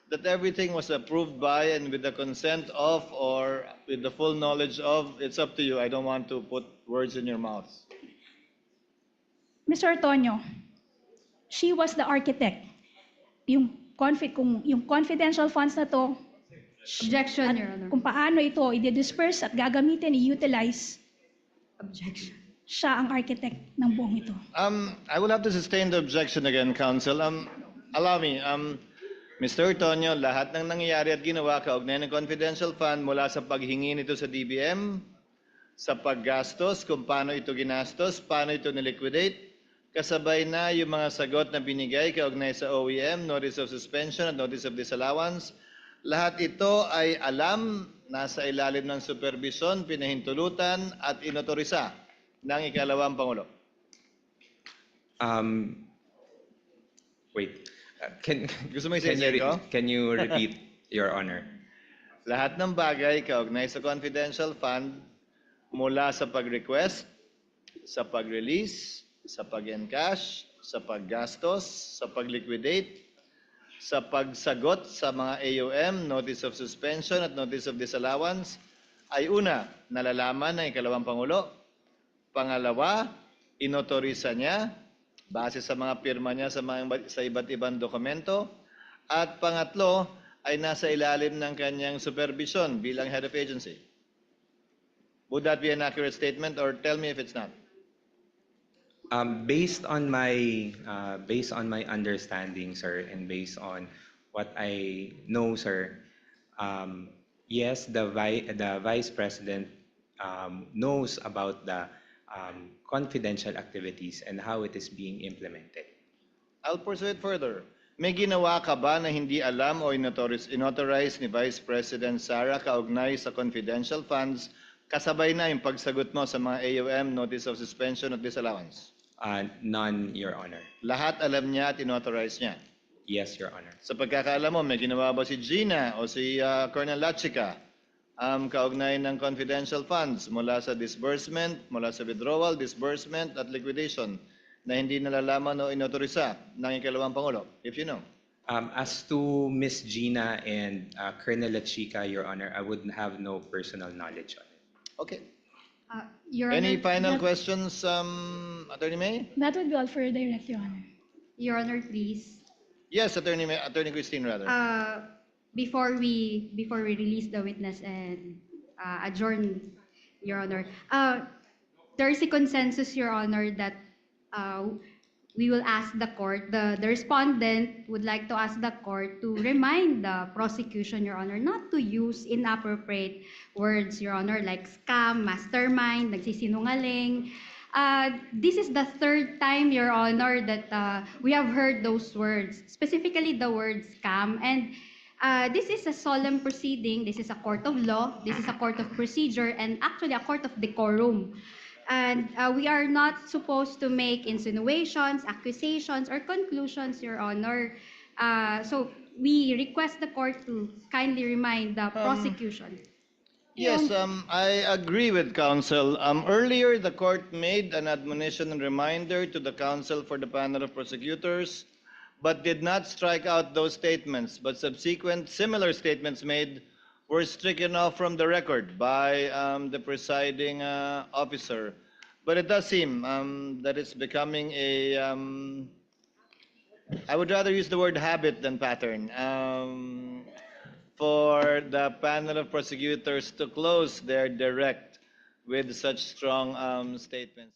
that everything was approved by and with the consent of or with the full knowledge of. It's up to you. I don't want to put words in your mouth. Mr. Antonio, she was the architect. Yung confidential funds na to, Objection, at Your Honor. kung paano ito i-disperse at gagamitin, i-utilize, Objection. siya ang architect ng buong ito. I will have to sustain the objection again, Counsel. Allow me. Mr. Tonyo, lahat ng nangyayari at ginawa kaugnay ng confidential fund mula sa paghingi nito sa DBM, sa paggastos, kung paano ito ginastos, paano ito niliquidate, kasabay na yung mga sagot na binigay kaugnay sa OEM, Notice of Suspension at Notice of Disallowance. Lahat ito ay alam, nasa ilalim ng supervision, pinahintulutan at inotorisa ng ikalawang Pangulo. Wait. Gusto mo isa-isa ko? Can you repeat, Your Honor? Lahat ng bagay kaugnay sa confidential fund mula sa pag-request, sa pag-release, sa pag-encash, sa paggastos, sa pag-liquidate, sa pagsagot sa mga AUM, Notice of Suspension at Notice of Disallowance, ay una, nalalaman ng ikalawang Pangulo. Pangalawa, inotorisa niya. base sa mga pirma niya sa iba't ibang dokumento. At pangatlo, ay nasa ilalim ng kanyang supervision bilang head of agency. Would that be an accurate statement, or tell me if it's not? Based on my understanding, sir, and based on what I know, sir, yes, the vice president knows about the confidential activities and how it is being implemented. I'll pursue it further. May ginawa ka ba na hindi alam o inauthorize ni Vice President Sara kaugnay sa confidential funds kasabay na yung pagsagot mo sa mga AUM Notice of Suspension of Disallowance? None, Your Honor. Lahat alam niya at inauthorize niya. Yes, Your Honor. Sa pagkakaalam mo, may ginawa ba si Gina o si Colonel Lachica kaugnay ng confidential funds mula sa disbursement, mula sa withdrawal, disbursement at liquidation na hindi nalalaman o inautorisa ng ikalawang Pangulo, if you know? As to Miss Gina and Colonel Lachica, Your Honor, I would have no personal knowledge on it. Okay. Your Any Honor, final that- questions, Attorney May? That would be all for direct, Your Honor. Your Honor, please. Yes, Attorney May, Attorney Christine, rather. Before we release the witness and adjourn, Your Honor, there is a consensus, Your Honor, that we will ask the court, the respondent would like to ask the court to remind the prosecution, Your Honor, not to use inappropriate words, Your Honor, like scam, mastermind, nagsisinungaling. This is the third time, Your Honor, that we have heard those words, specifically the word scam. And this is a solemn proceeding. This is a court of law. This is a court of procedure, and actually a court of decorum. And we are not supposed to make insinuations, accusations, or conclusions, Your Honor. So we request the court to kindly remind the prosecution. Yes, I agree with counsel. Earlier, the court made an admonition and reminder to the counsel for the panel of prosecutors, but did not strike out those statements. But subsequent similar statements made were stricken off from the record by the presiding officer. But it does seem that it's becoming a, I would rather use the word habit than pattern, for the panel of prosecutors to close their direct with such strong statements.